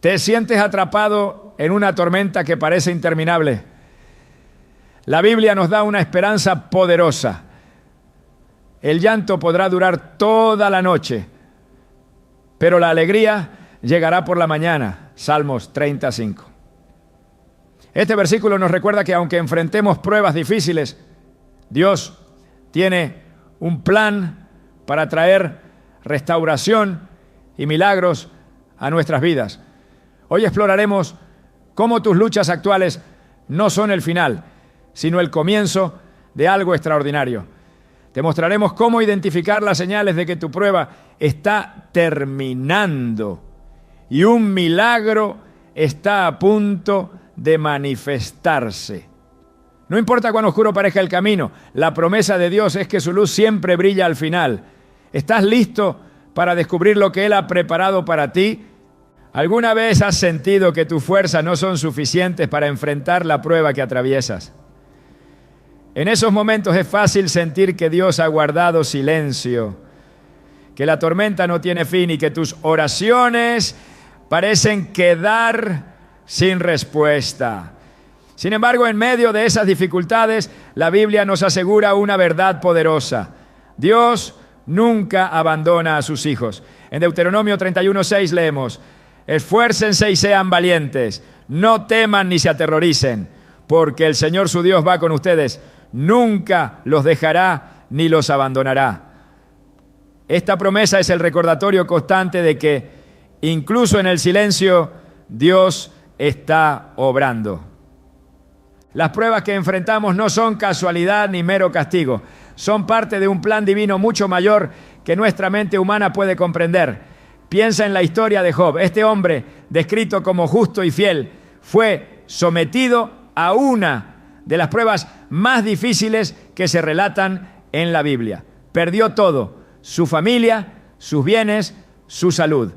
Te sientes atrapado en una tormenta que parece interminable. La Biblia nos da una esperanza poderosa. El llanto podrá durar toda la noche, pero la alegría llegará por la mañana. Salmos 35. Este versículo nos recuerda que aunque enfrentemos pruebas difíciles, Dios tiene un plan para traer restauración y milagros a nuestras vidas. Hoy exploraremos cómo tus luchas actuales no son el final, sino el comienzo de algo extraordinario. Te mostraremos cómo identificar las señales de que tu prueba está terminando y un milagro está a punto de manifestarse. No importa cuán oscuro parezca el camino, la promesa de Dios es que su luz siempre brilla al final. ¿Estás listo para descubrir lo que Él ha preparado para ti? ¿Alguna vez has sentido que tus fuerzas no son suficientes para enfrentar la prueba que atraviesas? En esos momentos es fácil sentir que Dios ha guardado silencio, que la tormenta no tiene fin y que tus oraciones parecen quedar sin respuesta. Sin embargo, en medio de esas dificultades, la Biblia nos asegura una verdad poderosa. Dios nunca abandona a sus hijos. En Deuteronomio 31:6 leemos: esfuércense y sean valientes, no teman ni se aterroricen, porque el Señor su Dios va con ustedes, nunca los dejará ni los abandonará. Esta promesa es el recordatorio constante de que incluso en el silencio Dios está obrando. Las pruebas que enfrentamos no son casualidad ni mero castigo, son parte de un plan divino mucho mayor que nuestra mente humana puede comprender. Piensa en la historia de Job. Este hombre, descrito como justo y fiel, fue sometido a una de las pruebas más difíciles que se relatan en la Biblia. Perdió todo: su familia, sus bienes, su salud.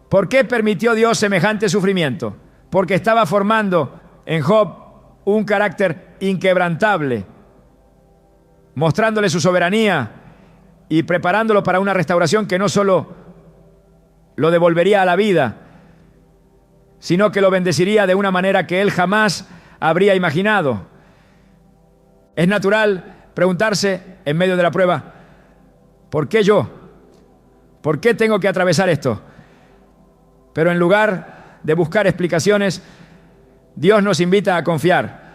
¿Por qué permitió Dios semejante sufrimiento? Porque estaba formando en Job un carácter inquebrantable, mostrándole su soberanía y preparándolo para una restauración que no solo lo devolvería a la vida, sino que lo bendeciría de una manera que él jamás habría imaginado. Es natural preguntarse en medio de la prueba: ¿por qué yo? ¿Por qué tengo que atravesar esto? Pero en lugar de buscar explicaciones, Dios nos invita a confiar.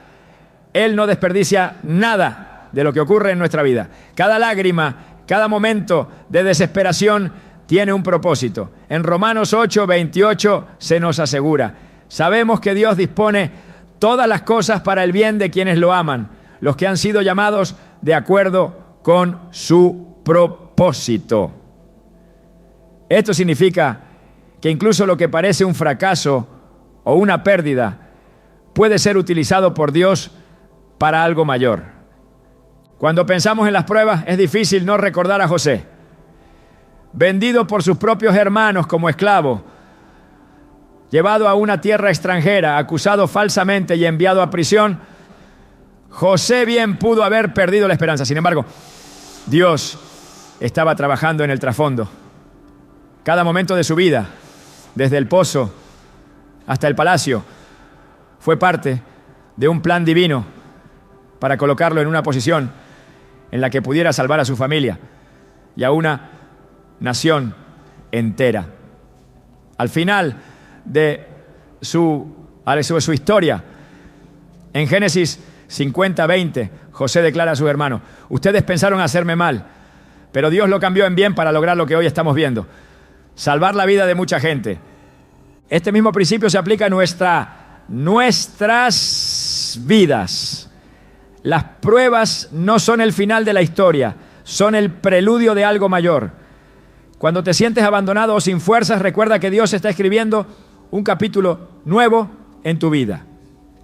Él no desperdicia nada de lo que ocurre en nuestra vida. Cada lágrima, cada momento de desesperación tiene un propósito. En Romanos 8:28 se nos asegura: sabemos que Dios dispone todas las cosas para el bien de quienes lo aman, los que han sido llamados de acuerdo con su propósito. Esto significa que incluso lo que parece un fracaso o una pérdida puede ser utilizado por Dios para algo mayor. Cuando pensamos en las pruebas, es difícil no recordar a José. Vendido por sus propios hermanos como esclavo, llevado a una tierra extranjera, acusado falsamente y enviado a prisión, José bien pudo haber perdido la esperanza. Sin embargo, Dios estaba trabajando en el trasfondo. Cada momento de su vida, desde el pozo hasta el palacio, fue parte de un plan divino para colocarlo en una posición en la que pudiera salvar a su familia y a una nación entera. Al final de su historia, en Génesis 50:20, José declara a sus hermanos: ustedes pensaron hacerme mal, pero Dios lo cambió en bien para lograr lo que hoy estamos viendo: salvar la vida de mucha gente. Este mismo principio se aplica a nuestras vidas. Las pruebas no son el final de la historia, son el preludio de algo mayor. Cuando te sientes abandonado o sin fuerzas, recuerda que Dios está escribiendo un capítulo nuevo en tu vida.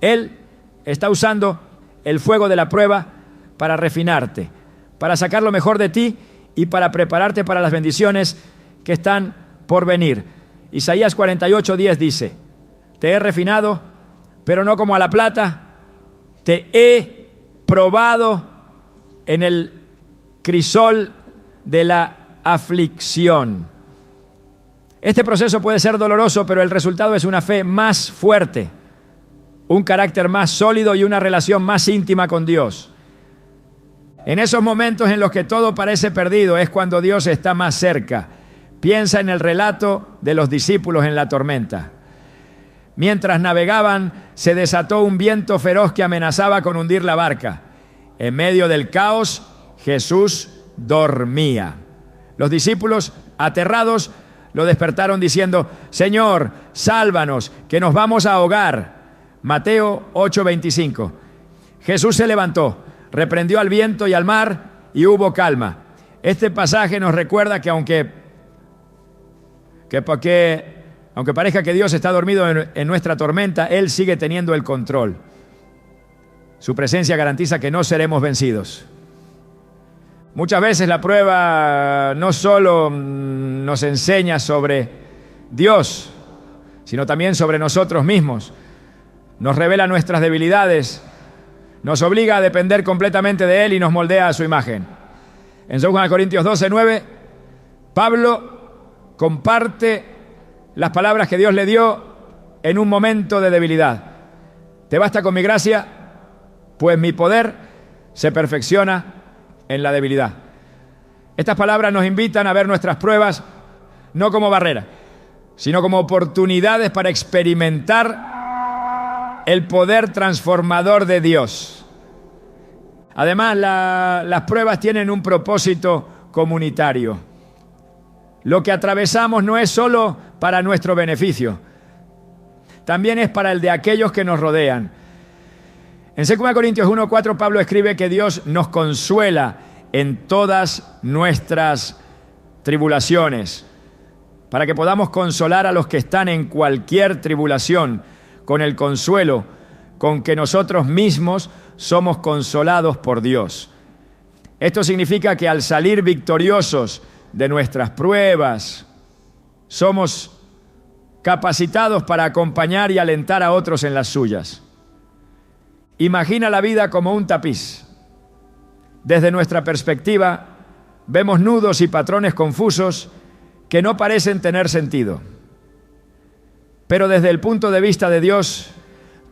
Él está usando el fuego de la prueba para refinarte, para sacar lo mejor de ti y para prepararte para las bendiciones que están por venir. Isaías 48:10 dice: te he refinado, pero no como a la plata, te he probado en el crisol de la aflicción. Este proceso puede ser doloroso, pero el resultado es una fe más fuerte, un carácter más sólido y una relación más íntima con Dios. En esos momentos en los que todo parece perdido es cuando Dios está más cerca. Piensa en el relato de los discípulos en la tormenta. Mientras navegaban, se desató un viento feroz que amenazaba con hundir la barca. En medio del caos, Jesús dormía. Los discípulos, aterrados, lo despertaron diciendo: Señor, sálvanos, que nos vamos a ahogar. Mateo 8:25. Jesús se levantó, reprendió al viento y al mar, y hubo calma. Este pasaje nos recuerda que aunque parezca que Dios está dormido en nuestra tormenta, Él sigue teniendo el control. Su presencia garantiza que no seremos vencidos. Muchas veces la prueba no solo nos enseña sobre Dios, sino también sobre nosotros mismos. Nos revela nuestras debilidades, nos obliga a depender completamente de Él y nos moldea a su imagen. En 2 Corintios 12:9, Pablo comparte las palabras que Dios le dio en un momento de debilidad. Te basta con mi gracia, pues mi poder se perfecciona en la debilidad. Estas palabras nos invitan a ver nuestras pruebas no como barrera, sino como oportunidades para experimentar el poder transformador de Dios. Además, las pruebas tienen un propósito comunitario. Lo que atravesamos no es solo para nuestro beneficio, también es para el de aquellos que nos rodean. En 2 Corintios 1:4, Pablo escribe que Dios nos consuela en todas nuestras tribulaciones, para que podamos consolar a los que están en cualquier tribulación, con el consuelo con que nosotros mismos somos consolados por Dios. Esto significa que al salir victoriosos de nuestras pruebas, somos capacitados para acompañar y alentar a otros en las suyas. Imagina la vida como un tapiz. Desde nuestra perspectiva, vemos nudos y patrones confusos que no parecen tener sentido. Pero desde el punto de vista de Dios,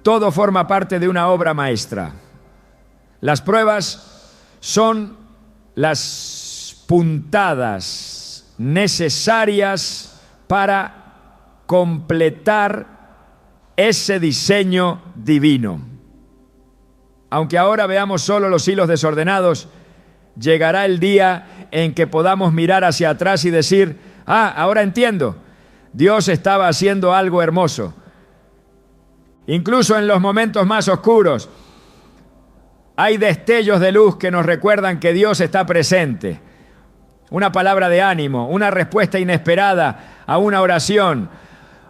todo forma parte de una obra maestra. Las pruebas son las puntadas necesarias para completar ese diseño divino. Aunque ahora veamos solo los hilos desordenados, llegará el día en que podamos mirar hacia atrás y decir: ahora entiendo, Dios estaba haciendo algo hermoso. Incluso en los momentos más oscuros, hay destellos de luz que nos recuerdan que Dios está presente. Una palabra de ánimo, una respuesta inesperada a una oración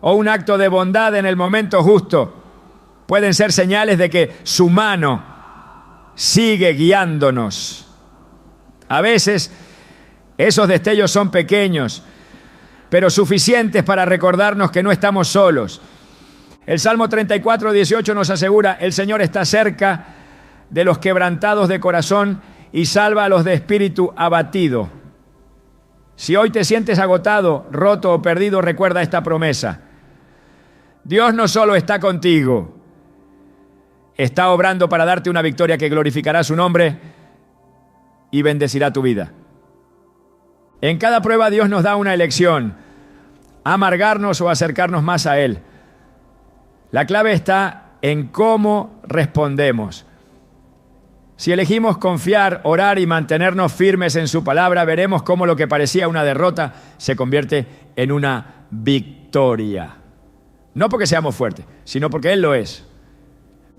o un acto de bondad en el momento justo pueden ser señales de que su mano sigue guiándonos. A veces esos destellos son pequeños, pero suficientes para recordarnos que no estamos solos. El Salmo 34:18 nos asegura: el Señor está cerca de los quebrantados de corazón y salva a los de espíritu abatido. Si hoy te sientes agotado, roto o perdido, recuerda esta promesa. Dios no solo está contigo, está obrando para darte una victoria que glorificará su nombre y bendecirá tu vida. En cada prueba Dios nos da una elección: amargarnos o acercarnos más a Él. La clave está en cómo respondemos. Si elegimos confiar, orar y mantenernos firmes en su palabra, veremos cómo lo que parecía una derrota se convierte en una victoria. No porque seamos fuertes, sino porque Él lo es.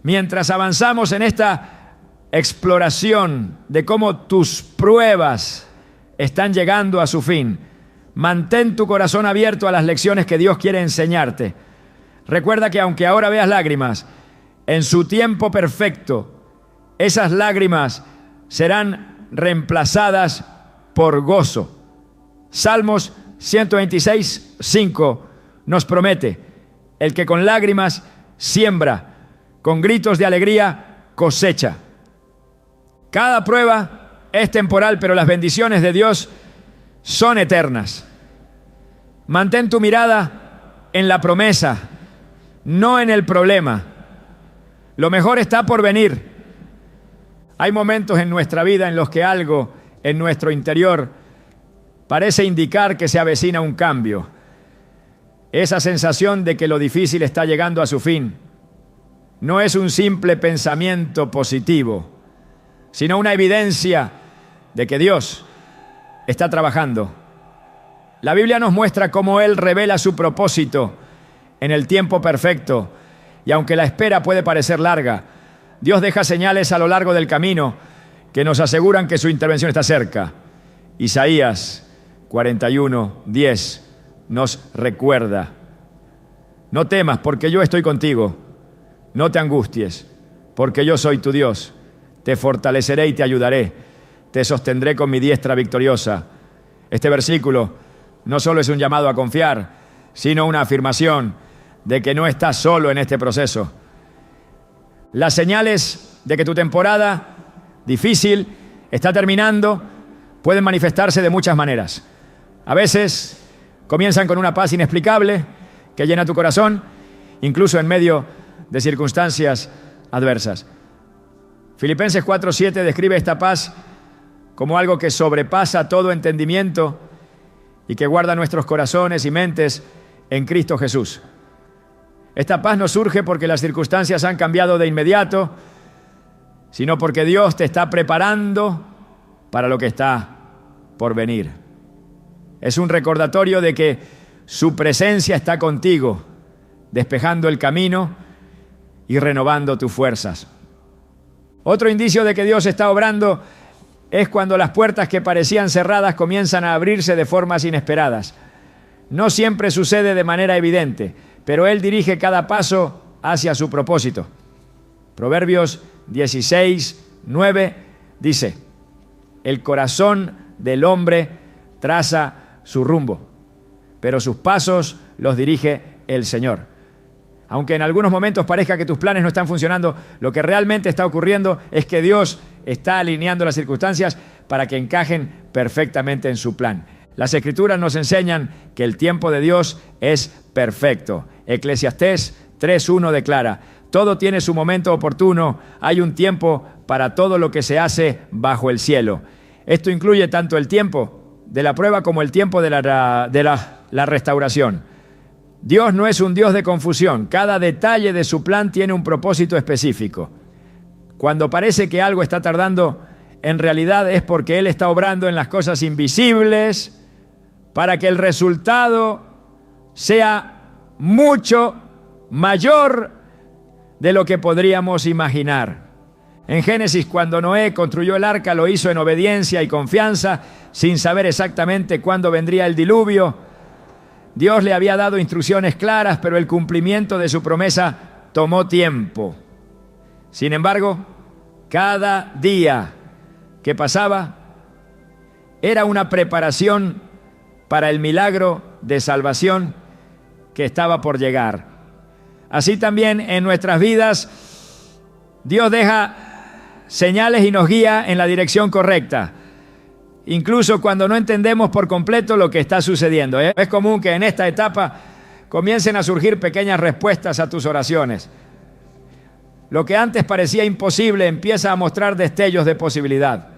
Mientras avanzamos en esta exploración de cómo tus pruebas están llegando a su fin, mantén tu corazón abierto a las lecciones que Dios quiere enseñarte. Recuerda que aunque ahora veas lágrimas, en su tiempo perfecto, esas lágrimas serán reemplazadas por gozo. Salmos 126:5 nos promete: el que con lágrimas siembra, con gritos de alegría cosecha. Cada prueba es temporal, pero las bendiciones de Dios son eternas. Mantén tu mirada en la promesa, no en el problema. Lo mejor está por venir. Hay momentos en nuestra vida en los que algo en nuestro interior parece indicar que se avecina un cambio. Esa sensación de que lo difícil está llegando a su fin no es un simple pensamiento positivo, sino una evidencia de que Dios está trabajando. La Biblia nos muestra cómo Él revela su propósito en el tiempo perfecto, y aunque la espera puede parecer larga, Dios deja señales a lo largo del camino que nos aseguran que su intervención está cerca. Isaías 41:10 nos recuerda: no temas, porque yo estoy contigo. No te angusties, porque yo soy tu Dios. Te fortaleceré y te ayudaré. Te sostendré con mi diestra victoriosa. Este versículo no solo es un llamado a confiar, sino una afirmación de que no estás solo en este proceso. Las señales de que tu temporada difícil está terminando pueden manifestarse de muchas maneras. A veces comienzan con una paz inexplicable que llena tu corazón, incluso en medio de circunstancias adversas. Filipenses 4:7 describe esta paz como algo que sobrepasa todo entendimiento y que guarda nuestros corazones y mentes en Cristo Jesús. Esta paz no surge porque las circunstancias han cambiado de inmediato, sino porque Dios te está preparando para lo que está por venir. Es un recordatorio de que su presencia está contigo, despejando el camino y renovando tus fuerzas. Otro indicio de que Dios está obrando es cuando las puertas que parecían cerradas comienzan a abrirse de formas inesperadas. No siempre sucede de manera evidente, pero Él dirige cada paso hacia su propósito. Proverbios 16:9 dice: el corazón del hombre traza su rumbo, pero sus pasos los dirige el Señor. Aunque en algunos momentos parezca que tus planes no están funcionando, lo que realmente está ocurriendo es que Dios está alineando las circunstancias para que encajen perfectamente en su plan. Las Escrituras nos enseñan que el tiempo de Dios es perfecto. Eclesiastés 3:1 declara: todo tiene su momento oportuno, hay un tiempo para todo lo que se hace bajo el cielo. Esto incluye tanto el tiempo de la prueba como el tiempo de la restauración. Dios no es un Dios de confusión. Cada detalle de su plan tiene un propósito específico. Cuando parece que algo está tardando, en realidad es porque Él está obrando en las cosas invisibles para que el resultado sea mucho mayor de lo que podríamos imaginar. En Génesis, cuando Noé construyó el arca, lo hizo en obediencia y confianza, sin saber exactamente cuándo vendría el diluvio. Dios le había dado instrucciones claras, pero el cumplimiento de su promesa tomó tiempo. Sin embargo, cada día que pasaba era una preparación para el milagro de salvación que estaba por llegar. Así también en nuestras vidas, Dios deja señales y nos guía en la dirección correcta, incluso cuando no entendemos por completo lo que está sucediendo. Es común que en esta etapa comiencen a surgir pequeñas respuestas a tus oraciones. Lo que antes parecía imposible empieza a mostrar destellos de posibilidad.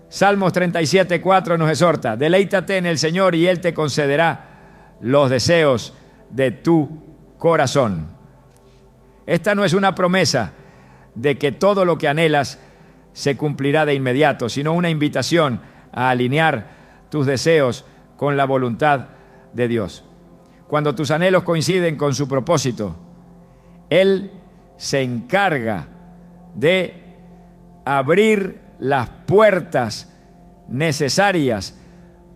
Salmos 37:4 nos exhorta: deleítate en el Señor y Él te concederá los deseos de tu corazón. Esta no es una promesa de que todo lo que anhelas se cumplirá de inmediato, sino una invitación a alinear tus deseos con la voluntad de Dios. Cuando tus anhelos coinciden con su propósito, Él se encarga de abrir las puertas necesarias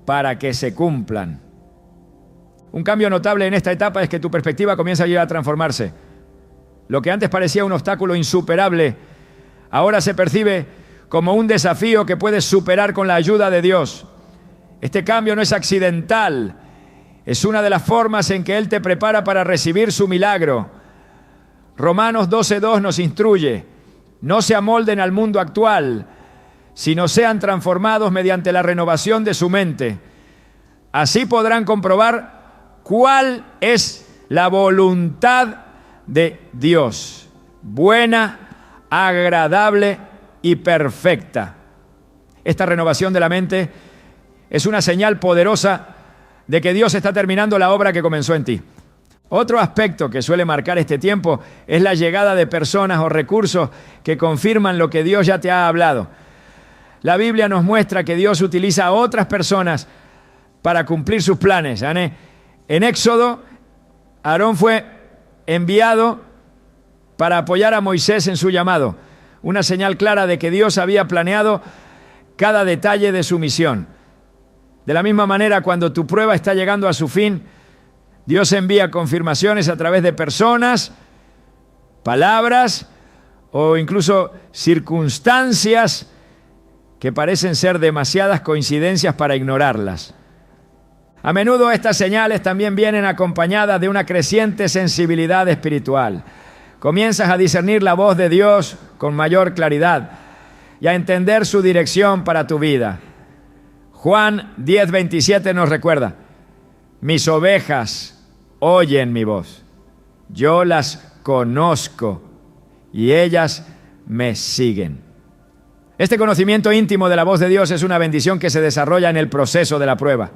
para que se cumplan. Un cambio notable en esta etapa es que tu perspectiva comienza a transformarse. Lo que antes parecía un obstáculo insuperable, ahora se percibe como un desafío que puedes superar con la ayuda de Dios. Este cambio no es accidental, es una de las formas en que Él te prepara para recibir su milagro. Romanos 12:2 nos instruye: no se amolden al mundo actual, sino sean transformados mediante la renovación de su mente. Así podrán comprobar cuál es la voluntad de Dios, buena, agradable y perfecta. Esta renovación de la mente es una señal poderosa de que Dios está terminando la obra que comenzó en ti. Otro aspecto que suele marcar este tiempo es la llegada de personas o recursos que confirman lo que Dios ya te ha hablado. La Biblia nos muestra que Dios utiliza a otras personas para cumplir sus planes. En Éxodo, Aarón fue enviado para apoyar a Moisés en su llamado, una señal clara de que Dios había planeado cada detalle de su misión. De la misma manera, cuando tu prueba está llegando a su fin, Dios envía confirmaciones a través de personas, palabras o incluso circunstancias que parecen ser demasiadas coincidencias para ignorarlas. A menudo estas señales también vienen acompañadas de una creciente sensibilidad espiritual. Comienzas a discernir la voz de Dios con mayor claridad y a entender su dirección para tu vida. Juan 10:27 nos recuerda: mis ovejas oyen mi voz, yo las conozco y ellas me siguen. Este conocimiento íntimo de la voz de Dios es una bendición que se desarrolla en el proceso de la prueba.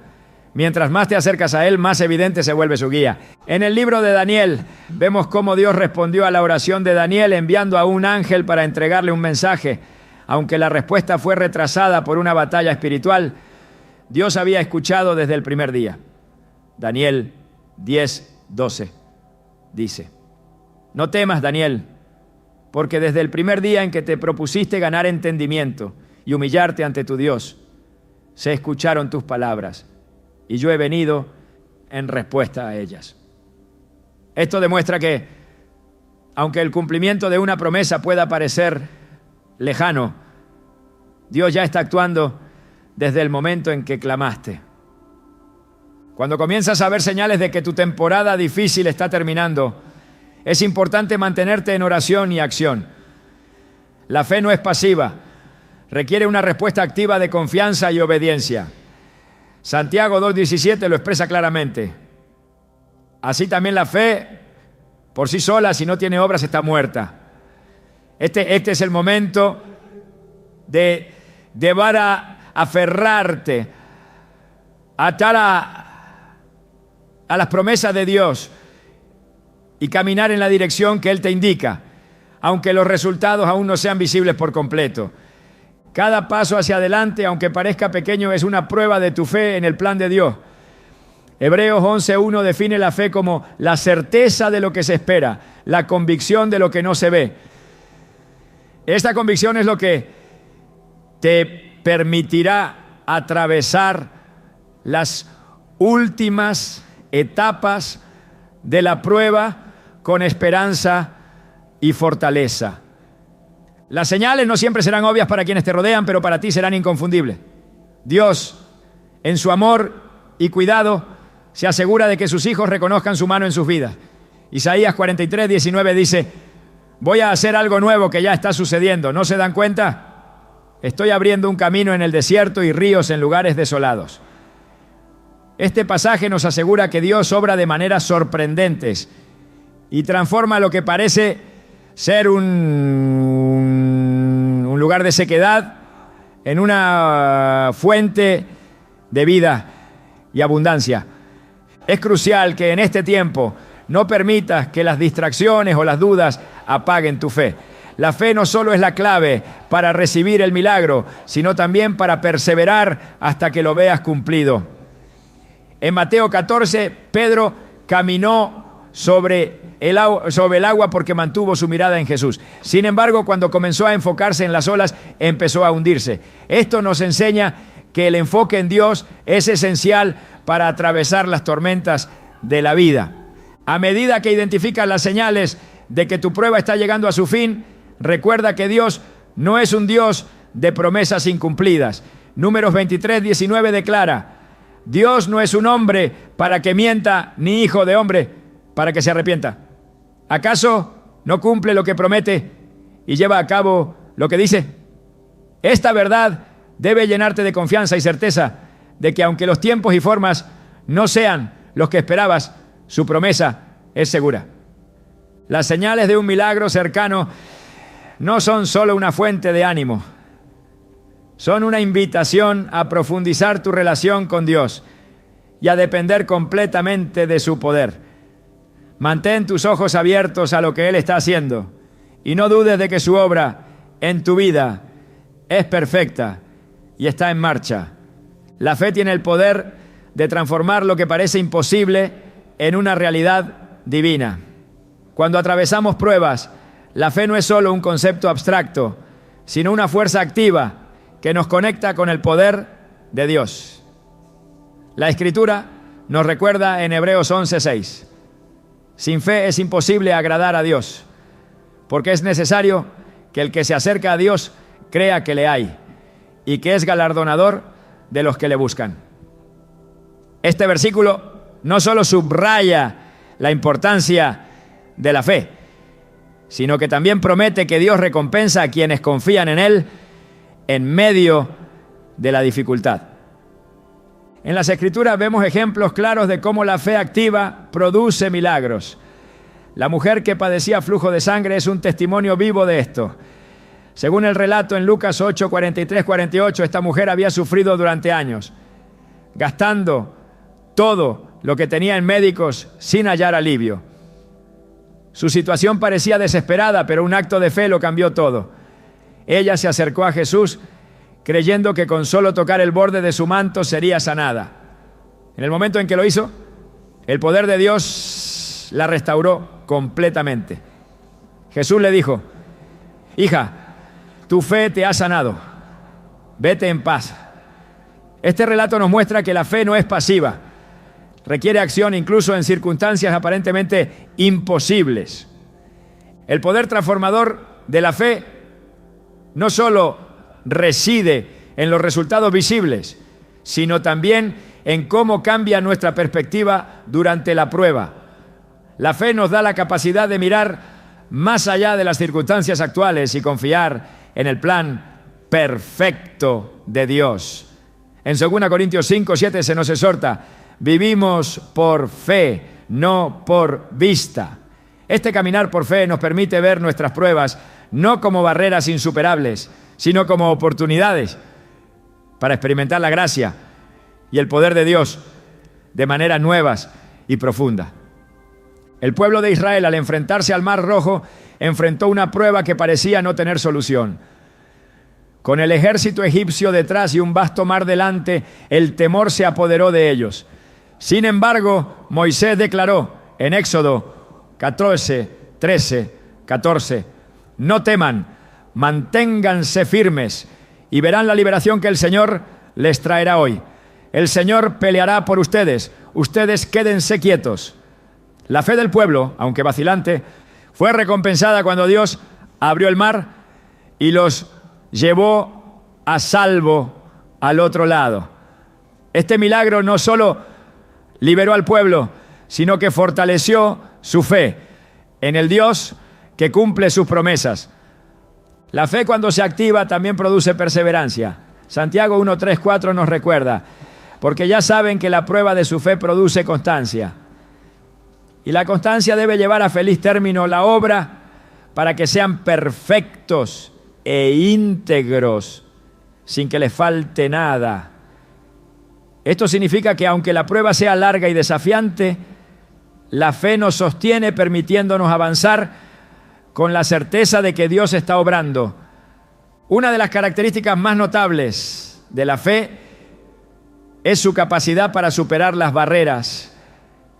Mientras más te acercas a Él, más evidente se vuelve su guía. En el libro de Daniel vemos cómo Dios respondió a la oración de Daniel enviando a un ángel para entregarle un mensaje. Aunque la respuesta fue retrasada por una batalla espiritual, Dios había escuchado desde el primer día. Daniel 10:12 dice: no temas, Daniel, porque desde el primer día en que te propusiste ganar entendimiento y humillarte ante tu Dios, se escucharon tus palabras y yo he venido en respuesta a ellas. Esto demuestra que, aunque el cumplimiento de una promesa pueda parecer lejano, Dios ya está actuando desde el momento en que clamaste. Cuando comienzas a ver señales de que tu temporada difícil está terminando, es importante mantenerte en oración y acción. La fe no es pasiva, requiere una respuesta activa de confianza y obediencia. Santiago 2:17 lo expresa claramente. Así también la fe, por sí sola, si no tiene obras, está muerta. Este es el momento de llevar a aferrarte, atar a las promesas de Dios y caminar en la dirección que Él te indica, aunque los resultados aún no sean visibles por completo. Cada paso hacia adelante, aunque parezca pequeño, es una prueba de tu fe en el plan de Dios. Hebreos 11:1 define la fe como la certeza de lo que se espera, la convicción de lo que no se ve. Esta convicción es lo que te permitirá atravesar las últimas etapas de la prueba con esperanza y fortaleza. Las señales no siempre serán obvias para quienes te rodean, pero para ti serán inconfundibles. Dios, en su amor y cuidado, se asegura de que sus hijos reconozcan su mano en sus vidas. Isaías 43:19 dice: voy a hacer algo nuevo que ya está sucediendo. ¿No se dan cuenta? Estoy abriendo un camino en el desierto y ríos en lugares desolados. Este pasaje nos asegura que Dios obra de maneras sorprendentes y transforma lo que parece ser un lugar de sequedad en una fuente de vida y abundancia. Es crucial que en este tiempo no permitas que las distracciones o las dudas apaguen tu fe. La fe no solo es la clave para recibir el milagro, sino también para perseverar hasta que lo veas cumplido. En Mateo 14, Pedro caminó sobre el agua porque mantuvo su mirada en Jesús. Sin embargo, cuando comenzó a enfocarse en las olas, empezó a hundirse. Esto nos enseña que el enfoque en Dios es esencial para atravesar las tormentas de la vida. A medida que identificas las señales de que tu prueba está llegando a su fin, recuerda que Dios no es un Dios de promesas incumplidas. Números 23:19 declara: Dios no es un hombre para que mienta, ni hijo de hombre para que se arrepienta. ¿Acaso no cumple lo que promete y lleva a cabo lo que dice? Esta verdad debe llenarte de confianza y certeza de que aunque los tiempos y formas no sean los que esperabas, su promesa es segura. Las señales de un milagro cercano no son solo una fuente de ánimo, son una invitación a profundizar tu relación con Dios y a depender completamente de su poder. Mantén tus ojos abiertos a lo que Él está haciendo y no dudes de que su obra en tu vida es perfecta y está en marcha. La fe tiene el poder de transformar lo que parece imposible en una realidad divina. Cuando atravesamos pruebas, la fe no es solo un concepto abstracto, sino una fuerza activa que nos conecta con el poder de Dios. La Escritura nos recuerda en Hebreos 11:6: sin fe es imposible agradar a Dios, porque es necesario que el que se acerca a Dios crea que le hay y que es galardonador de los que le buscan. Este versículo no solo subraya la importancia de la fe, sino que también promete que Dios recompensa a quienes confían en Él en medio de la dificultad. En las Escrituras vemos ejemplos claros de cómo la fe activa produce milagros. La mujer que padecía flujo de sangre es un testimonio vivo de esto. Según el relato en Lucas 8, 43-48, esta mujer había sufrido durante años, gastando todo lo que tenía en médicos sin hallar alivio. Su situación parecía desesperada, pero un acto de fe lo cambió todo. Ella se acercó a Jesús creyendo que con solo tocar el borde de su manto sería sanada. En el momento en que lo hizo, el poder de Dios la restauró completamente. Jesús le dijo: hija, tu fe te ha sanado, vete en paz. Este relato nos muestra que la fe no es pasiva, requiere acción incluso en circunstancias aparentemente imposibles. El poder transformador de la fe no solo reside en los resultados visibles, sino también en cómo cambia nuestra perspectiva durante la prueba. La fe nos da la capacidad de mirar más allá de las circunstancias actuales y confiar en el plan perfecto de Dios. En 2 Corintios 5, 7 se nos exhorta: vivimos por fe, no por vista. Este caminar por fe nos permite ver nuestras pruebas no como barreras insuperables, sino como oportunidades para experimentar la gracia y el poder de Dios de maneras nuevas y profundas. El pueblo de Israel, al enfrentarse al Mar Rojo, enfrentó una prueba que parecía no tener solución. Con el ejército egipcio detrás y un vasto mar delante, el temor se apoderó de ellos. Sin embargo, Moisés declaró en Éxodo 14, 13, 14: no teman, manténganse firmes y verán la liberación que el Señor les traerá hoy. El Señor peleará por ustedes, ustedes quédense quietos. La fe del pueblo, aunque vacilante, fue recompensada cuando Dios abrió el mar y los llevó a salvo al otro lado. Este milagro no solo liberó al pueblo, sino que fortaleció su fe en el Dios que cumple sus promesas. La fe, cuando se activa, también produce perseverancia. Santiago 1, 3, 4 nos recuerda: porque ya saben que la prueba de su fe produce constancia. Y la constancia debe llevar a feliz término la obra para que sean perfectos e íntegros, sin que les falte nada. Esto significa que aunque la prueba sea larga y desafiante, la fe nos sostiene, permitiéndonos avanzar con la certeza de que Dios está obrando. Una de las características más notables de la fe es su capacidad para superar las barreras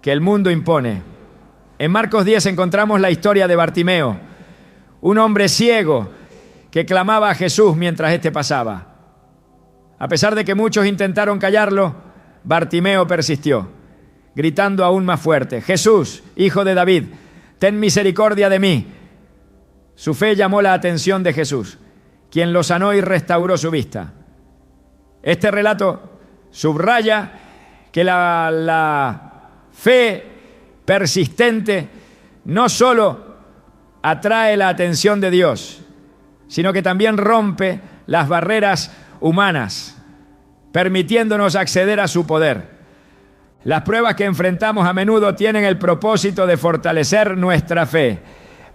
que el mundo impone. En Marcos 10 encontramos la historia de Bartimeo, un hombre ciego que clamaba a Jesús mientras éste pasaba. A pesar de que muchos intentaron callarlo, Bartimeo persistió, gritando aún más fuerte: Jesús, hijo de David, ten misericordia de mí. Su fe llamó la atención de Jesús, quien lo sanó y restauró su vista. Este relato subraya que la fe persistente no solo atrae la atención de Dios, sino que también rompe las barreras humanas. permitiéndonos acceder a su poder. Las pruebas que enfrentamos a menudo tienen el propósito de fortalecer nuestra fe.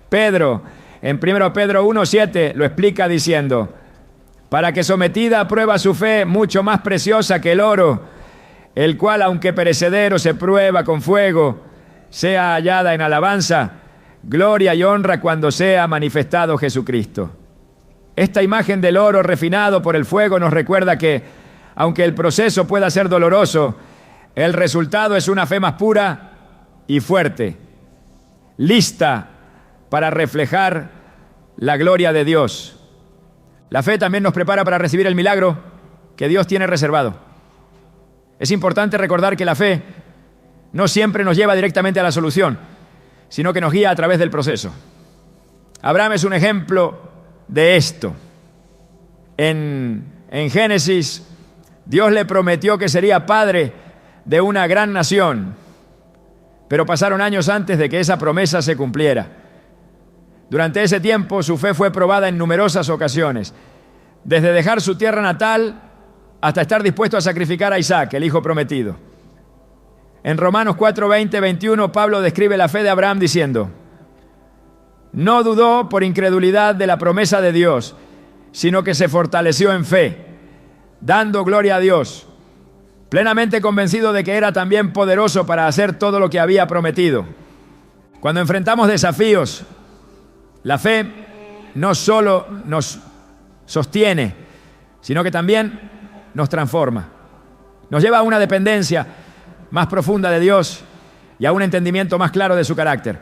Pedro, en 1 Pedro 1:7, lo explica diciendo: para que sometida a prueba su fe, mucho más preciosa que el oro, el cual, aunque perecedero, se prueba con fuego, sea hallada en alabanza, gloria y honra cuando sea manifestado Jesucristo. Esta imagen del oro refinado por el fuego nos recuerda que, aunque el proceso pueda ser doloroso, el resultado es una fe más pura y fuerte, lista para reflejar la gloria de Dios. La fe también nos prepara para recibir el milagro que Dios tiene reservado. Es importante recordar que la fe no siempre nos lleva directamente a la solución, sino que nos guía a través del proceso. Abraham es un ejemplo de esto. En Génesis, Dios le prometió que sería padre de una gran nación, pero pasaron años antes de que esa promesa se cumpliera. Durante ese tiempo, su fe fue probada en numerosas ocasiones, desde dejar su tierra natal hasta estar dispuesto a sacrificar a Isaac, el hijo prometido. En Romanos 4:20-21, Pablo describe la fe de Abraham diciendo: no dudó por incredulidad de la promesa de Dios, sino que se fortaleció en fe, dando gloria a Dios, plenamente convencido de que era también poderoso para hacer todo lo que había prometido. Cuando enfrentamos desafíos, la fe no solo nos sostiene, sino que también nos transforma. Nos lleva a una dependencia más profunda de Dios y a un entendimiento más claro de su carácter.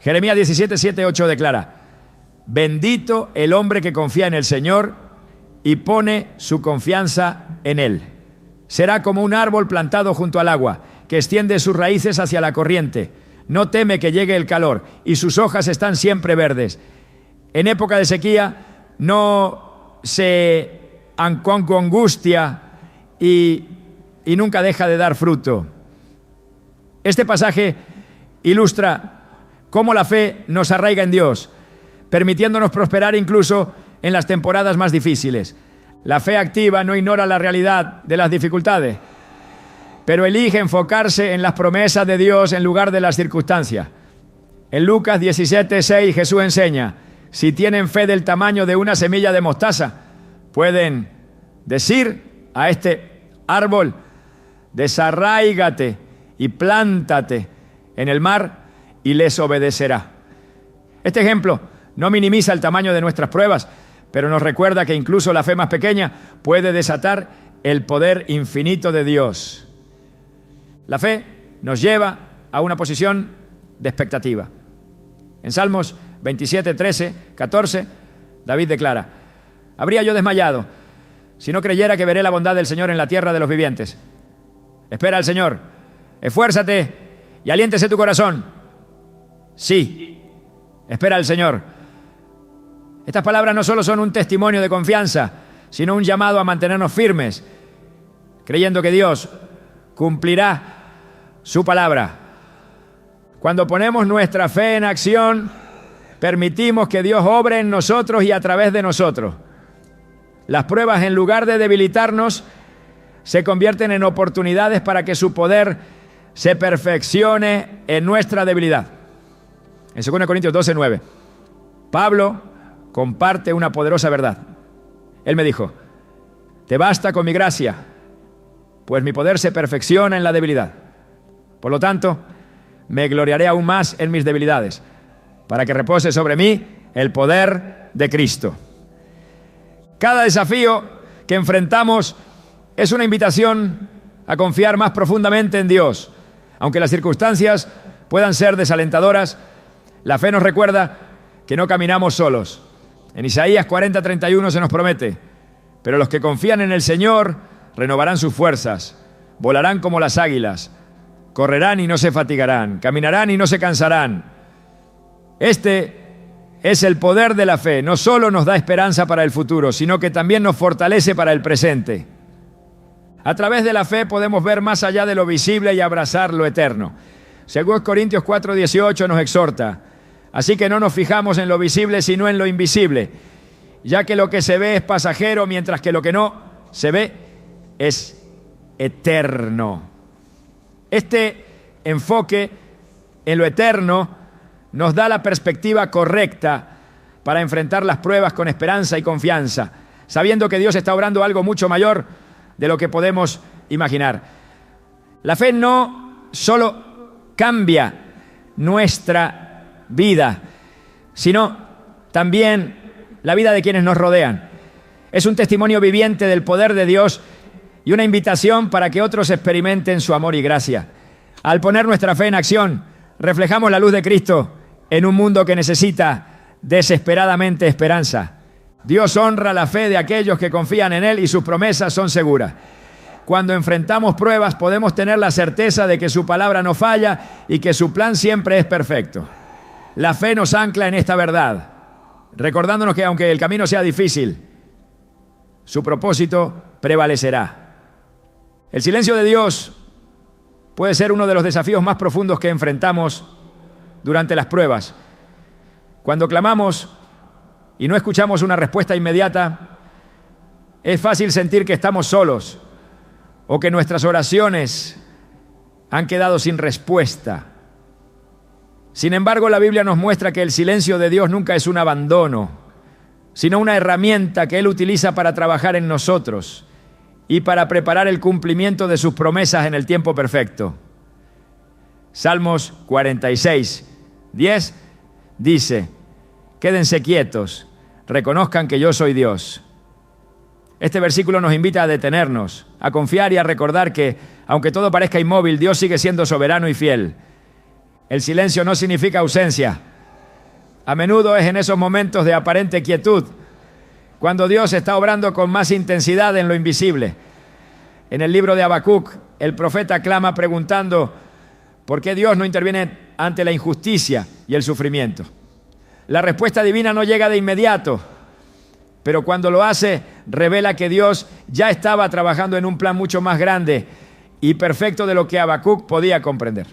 Jeremías 17:7-8 declara: bendito el hombre que confía en el Señor y pone su confianza en Él. Será como un árbol plantado junto al agua, que extiende sus raíces hacia la corriente. No teme que llegue el calor y sus hojas están siempre verdes. En época de sequía no se angustia y nunca deja de dar fruto. Este pasaje ilustra cómo la fe nos arraiga en Dios, permitiéndonos prosperar incluso en las temporadas más difíciles. La fe activa no ignora la realidad de las dificultades, pero elige enfocarse en las promesas de Dios en lugar de las circunstancias. En Lucas 17:6 Jesús enseña: si tienen fe del tamaño de una semilla de mostaza, pueden decir a este árbol: desarráigate y plántate en el mar, y les obedecerá. Este ejemplo no minimiza el tamaño de nuestras pruebas, pero nos recuerda que incluso la fe más pequeña puede desatar el poder infinito de Dios. La fe nos lleva a una posición de expectativa. En Salmos 27, 13, 14, David declara: habría yo desmayado si no creyera que veré la bondad del Señor en la tierra de los vivientes. Espera al Señor, esfuérzate y aliéntese tu corazón. Sí, espera al Señor. Estas palabras no solo son un testimonio de confianza, sino un llamado a mantenernos firmes, creyendo que Dios cumplirá su palabra. Cuando ponemos nuestra fe en acción, permitimos que Dios obre en nosotros y a través de nosotros. Las pruebas, en lugar de debilitarnos, se convierten en oportunidades para que su poder se perfeccione en nuestra debilidad. En 2 Corintios 12:9, Pablo comparte una poderosa verdad. Él me dijo: te basta con mi gracia, pues mi poder se perfecciona en la debilidad. Por lo tanto, me gloriaré aún más en mis debilidades, para que repose sobre mí el poder de Cristo. Cada desafío que enfrentamos es una invitación a confiar más profundamente en Dios. Aunque las circunstancias puedan ser desalentadoras, la fe nos recuerda que no caminamos solos. En Isaías 40:31 se nos promete: pero los que confían en el Señor renovarán sus fuerzas, volarán como las águilas, correrán y no se fatigarán, caminarán y no se cansarán. Este es el poder de la fe. No solo nos da esperanza para el futuro, sino que también nos fortalece para el presente. A través de la fe podemos ver más allá de lo visible y abrazar lo eterno. 2 Corintios 4:18 nos exhorta: así que no nos fijamos en lo visible, sino en lo invisible, ya que lo que se ve es pasajero, mientras que lo que no se ve es eterno. Este enfoque en lo eterno nos da la perspectiva correcta para enfrentar las pruebas con esperanza y confianza, sabiendo que Dios está obrando algo mucho mayor de lo que podemos imaginar. La fe no solo cambia nuestra vida, sino también la vida de quienes nos rodean. Es un testimonio viviente del poder de Dios y una invitación para que otros experimenten su amor y gracia. Al poner nuestra fe en acción, reflejamos la luz de Cristo en un mundo que necesita desesperadamente esperanza. Dios honra la fe de aquellos que confían en Él y sus promesas son seguras. Cuando enfrentamos pruebas, podemos tener la certeza de que su palabra no falla y que su plan siempre es perfecto. La fe nos ancla en esta verdad, recordándonos que aunque el camino sea difícil, su propósito prevalecerá. El silencio de Dios puede ser uno de los desafíos más profundos que enfrentamos durante las pruebas. Cuando clamamos y no escuchamos una respuesta inmediata, es fácil sentir que estamos solos o que nuestras oraciones han quedado sin respuesta. Sin embargo, la Biblia nos muestra que el silencio de Dios nunca es un abandono, sino una herramienta que Él utiliza para trabajar en nosotros y para preparar el cumplimiento de sus promesas en el tiempo perfecto. Salmos 46, 10 dice: quédense quietos, reconozcan que yo soy Dios. Este versículo nos invita a detenernos, a confiar y a recordar que, aunque todo parezca inmóvil, Dios sigue siendo soberano y fiel. El silencio no significa ausencia. A menudo es en esos momentos de aparente quietud cuando Dios está obrando con más intensidad en lo invisible. En el libro de Habacuc, el profeta clama preguntando por qué Dios no interviene ante la injusticia y el sufrimiento. La respuesta divina no llega de inmediato, pero cuando lo hace, revela que Dios ya estaba trabajando en un plan mucho más grande y perfecto de lo que Habacuc podía comprender.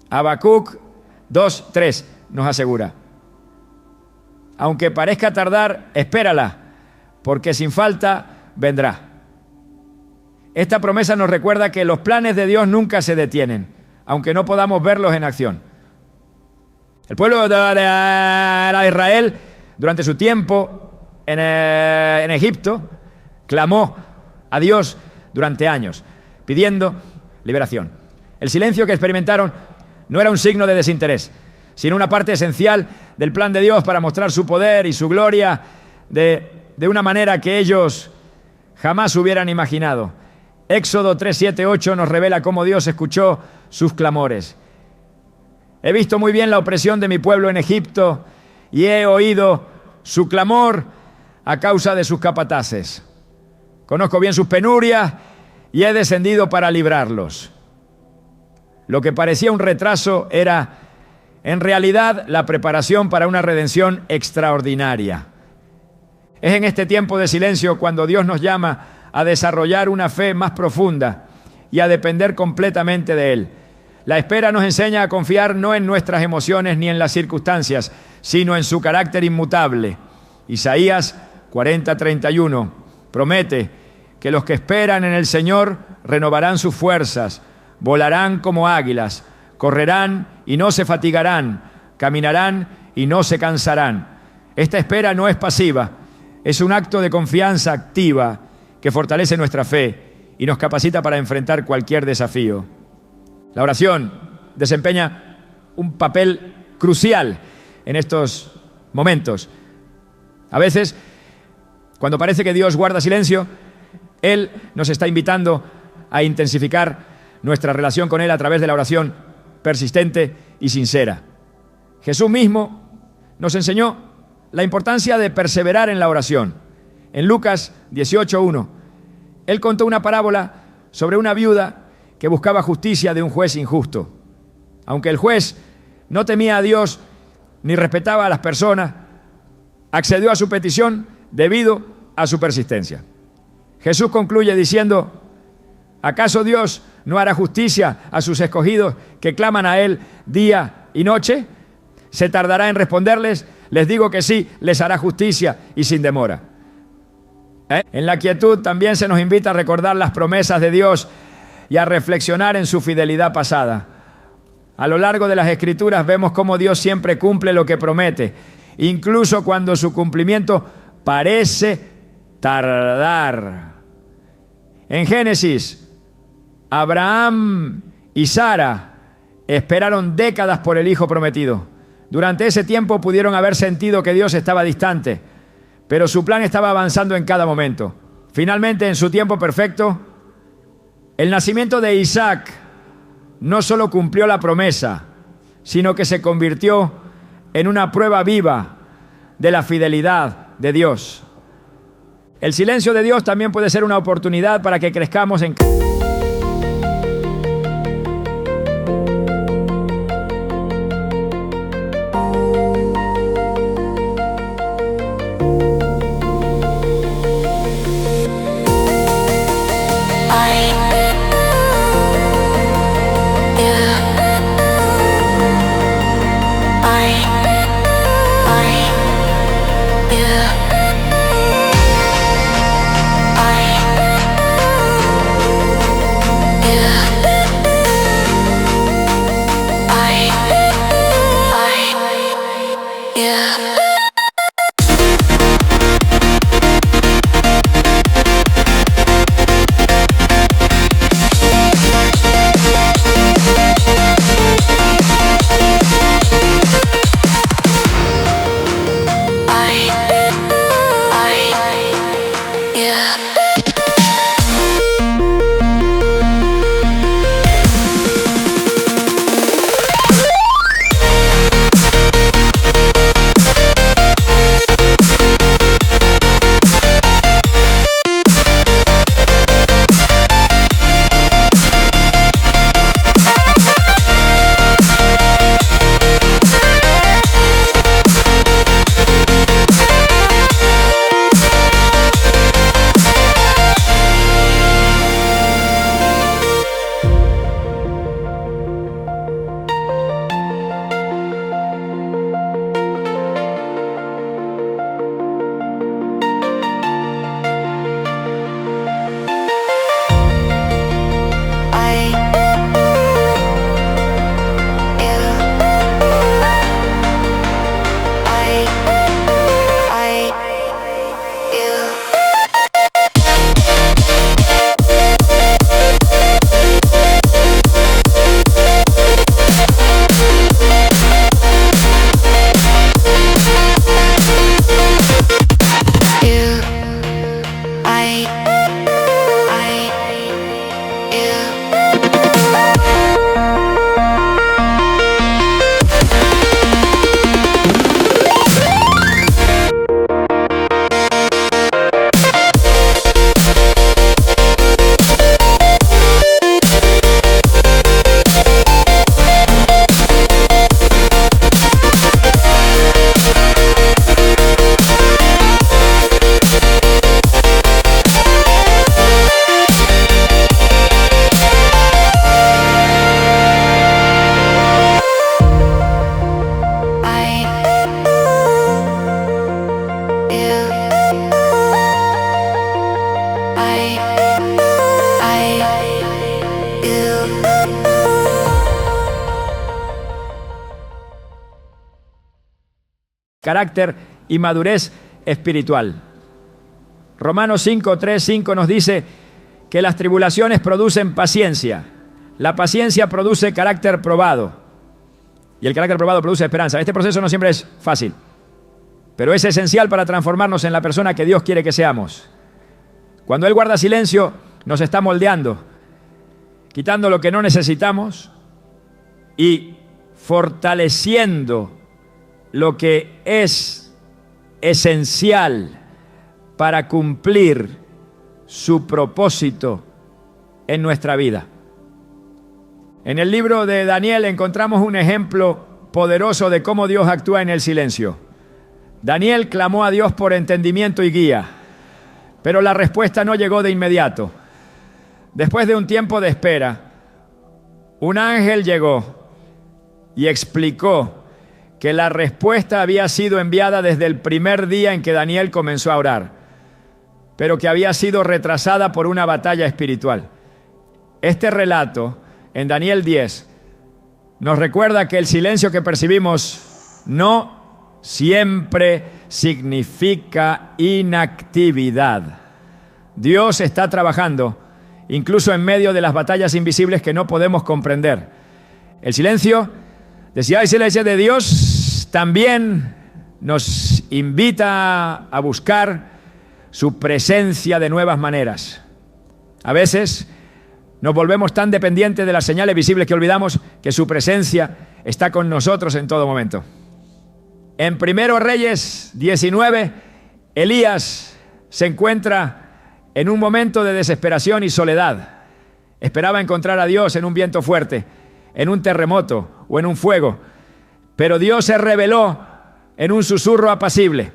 Habacuc 2:3 nos asegura: aunque parezca tardar, espérala, porque sin falta vendrá. Esta promesa nos recuerda que los planes de Dios nunca se detienen, aunque no podamos verlos en acción. El pueblo de Israel, durante su tiempo en Egipto, clamó a Dios durante años, pidiendo liberación. El silencio que experimentaron no era un signo de desinterés, sino una parte esencial del plan de Dios para mostrar su poder y su gloria de una manera que ellos jamás hubieran imaginado. Éxodo 3, 7, 8 nos revela cómo Dios escuchó sus clamores. He visto muy bien la opresión de mi pueblo en Egipto y he oído su clamor a causa de sus capataces. Conozco bien sus penurias y he descendido para librarlos. Lo que parecía un retraso era, en realidad, la preparación para una redención extraordinaria. Es en este tiempo de silencio cuando Dios nos llama a desarrollar una fe más profunda y a depender completamente de Él. La espera nos enseña a confiar no en nuestras emociones ni en las circunstancias, sino en su carácter inmutable. Isaías 40:31 promete que los que esperan en el Señor renovarán sus fuerzas, volarán como águilas, correrán y no se fatigarán, caminarán y no se cansarán. Esta espera no es pasiva, es un acto de confianza activa que fortalece nuestra fe y nos capacita para enfrentar cualquier desafío. La oración desempeña un papel crucial en estos momentos. A veces, cuando parece que Dios guarda silencio, Él nos está invitando a intensificar nuestra relación con Él a través de la oración persistente y sincera. Jesús mismo nos enseñó la importancia de perseverar en la oración. En Lucas 18:1, Él contó una parábola sobre una viuda que buscaba justicia de un juez injusto. Aunque el juez no temía a Dios ni respetaba a las personas, accedió a su petición debido a su persistencia. Jesús concluye diciendo: ¿acaso Dios no hará justicia a sus escogidos que claman a Él día y noche? ¿Se tardará en responderles? Les digo que sí, les hará justicia y sin demora. En la quietud también se nos invita a recordar las promesas de Dios y a reflexionar en su fidelidad pasada. A lo largo de las Escrituras vemos cómo Dios siempre cumple lo que promete, incluso cuando su cumplimiento parece tardar. En Génesis, Abraham y Sara esperaron décadas por el hijo prometido. Durante ese tiempo pudieron haber sentido que Dios estaba distante, pero su plan estaba avanzando en cada momento. Finalmente, en su tiempo perfecto, el nacimiento de Isaac no solo cumplió la promesa, sino que se convirtió en una prueba viva de la fidelidad de Dios. El silencio de Dios también puede ser una oportunidad para que crezcamos en... Carácter y madurez espiritual. Romanos 5:3-5 nos dice que las tribulaciones producen paciencia. La paciencia produce carácter probado. Y el carácter probado produce esperanza. Este proceso no siempre es fácil, pero es esencial para transformarnos en la persona que Dios quiere que seamos. Cuando Él guarda silencio, nos está moldeando, quitando lo que no necesitamos y fortaleciendo lo que es esencial para cumplir su propósito en nuestra vida. En el libro de Daniel encontramos un ejemplo poderoso de cómo Dios actúa en el silencio. Daniel clamó a Dios por entendimiento y guía, pero la respuesta no llegó de inmediato. Después de un tiempo de espera, un ángel llegó y explicó que la respuesta había sido enviada desde el primer día en que Daniel comenzó a orar. pero que había sido retrasada por una batalla espiritual. Este relato, en Daniel 10, nos recuerda que el silencio que percibimos no siempre significa inactividad. Dios está trabajando, incluso en medio de las batallas invisibles que no podemos comprender. El silencio, decía el silencio de Dios, también nos invita a buscar su presencia de nuevas maneras. A veces nos volvemos tan dependientes de las señales visibles que olvidamos que su presencia está con nosotros en todo momento. En 1 Reyes 19, Elías se encuentra en un momento de desesperación y soledad. Esperaba encontrar a Dios en un viento fuerte, en un terremoto o en un fuego, pero Dios se reveló en un susurro apacible.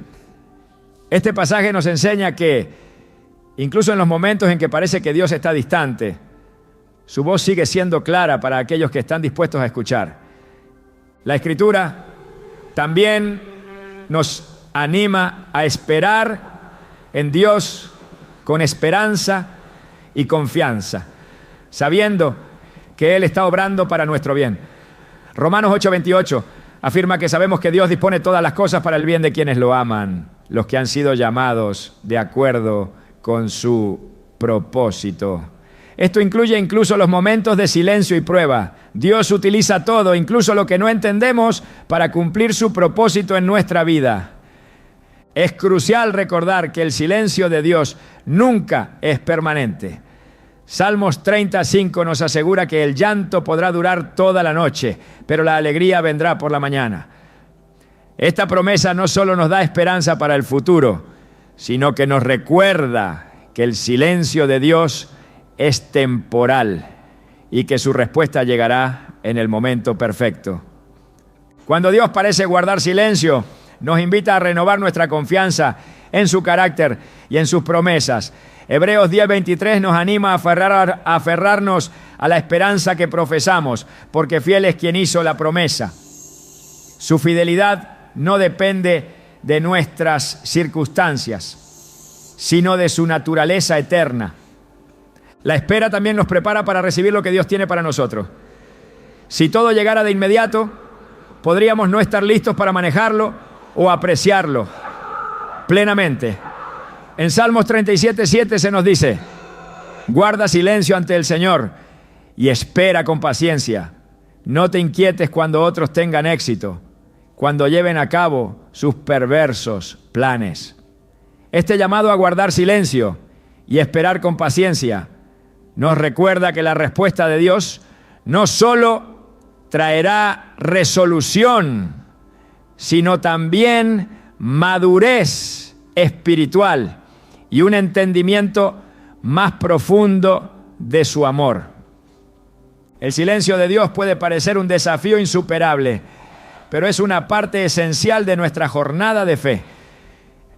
Este pasaje nos enseña que incluso en los momentos en que parece que Dios está distante, su voz sigue siendo clara para aquellos que están dispuestos a escuchar. La Escritura también nos anima a esperar en Dios con esperanza y confianza, sabiendo que Él está obrando para nuestro bien. Romanos 8:28 afirma que sabemos que Dios dispone todas las cosas para el bien de quienes lo aman, los que han sido llamados de acuerdo con su propósito. Esto incluye incluso los momentos de silencio y prueba. Dios utiliza todo, incluso lo que no entendemos, para cumplir su propósito en nuestra vida. Es crucial recordar que el silencio de Dios nunca es permanente. Salmos 35 nos asegura que el llanto podrá durar toda la noche, pero la alegría vendrá por la mañana. Esta promesa no solo nos da esperanza para el futuro, sino que nos recuerda que el silencio de Dios es temporal y que su respuesta llegará en el momento perfecto. Cuando Dios parece guardar silencio, nos invita a renovar nuestra confianza en su carácter y en sus promesas. Hebreos 10:23 nos anima a aferrarnos a la esperanza que profesamos, porque fiel es quien hizo la promesa. Su fidelidad no depende de nuestras circunstancias, sino de su naturaleza eterna. La espera también nos prepara para recibir lo que Dios tiene para nosotros. Si todo llegara de inmediato, podríamos no estar listos para manejarlo o apreciarlo plenamente. En Salmos 37:7 se nos dice: guarda silencio ante el Señor y espera con paciencia. No te inquietes cuando otros tengan éxito, cuando lleven a cabo sus perversos planes. Este llamado a guardar silencio y esperar con paciencia nos recuerda que la respuesta de Dios no solo traerá resolución, sino también madurez espiritual y un entendimiento más profundo de su amor. El silencio de Dios puede parecer un desafío insuperable, pero es una parte esencial de nuestra jornada de fe.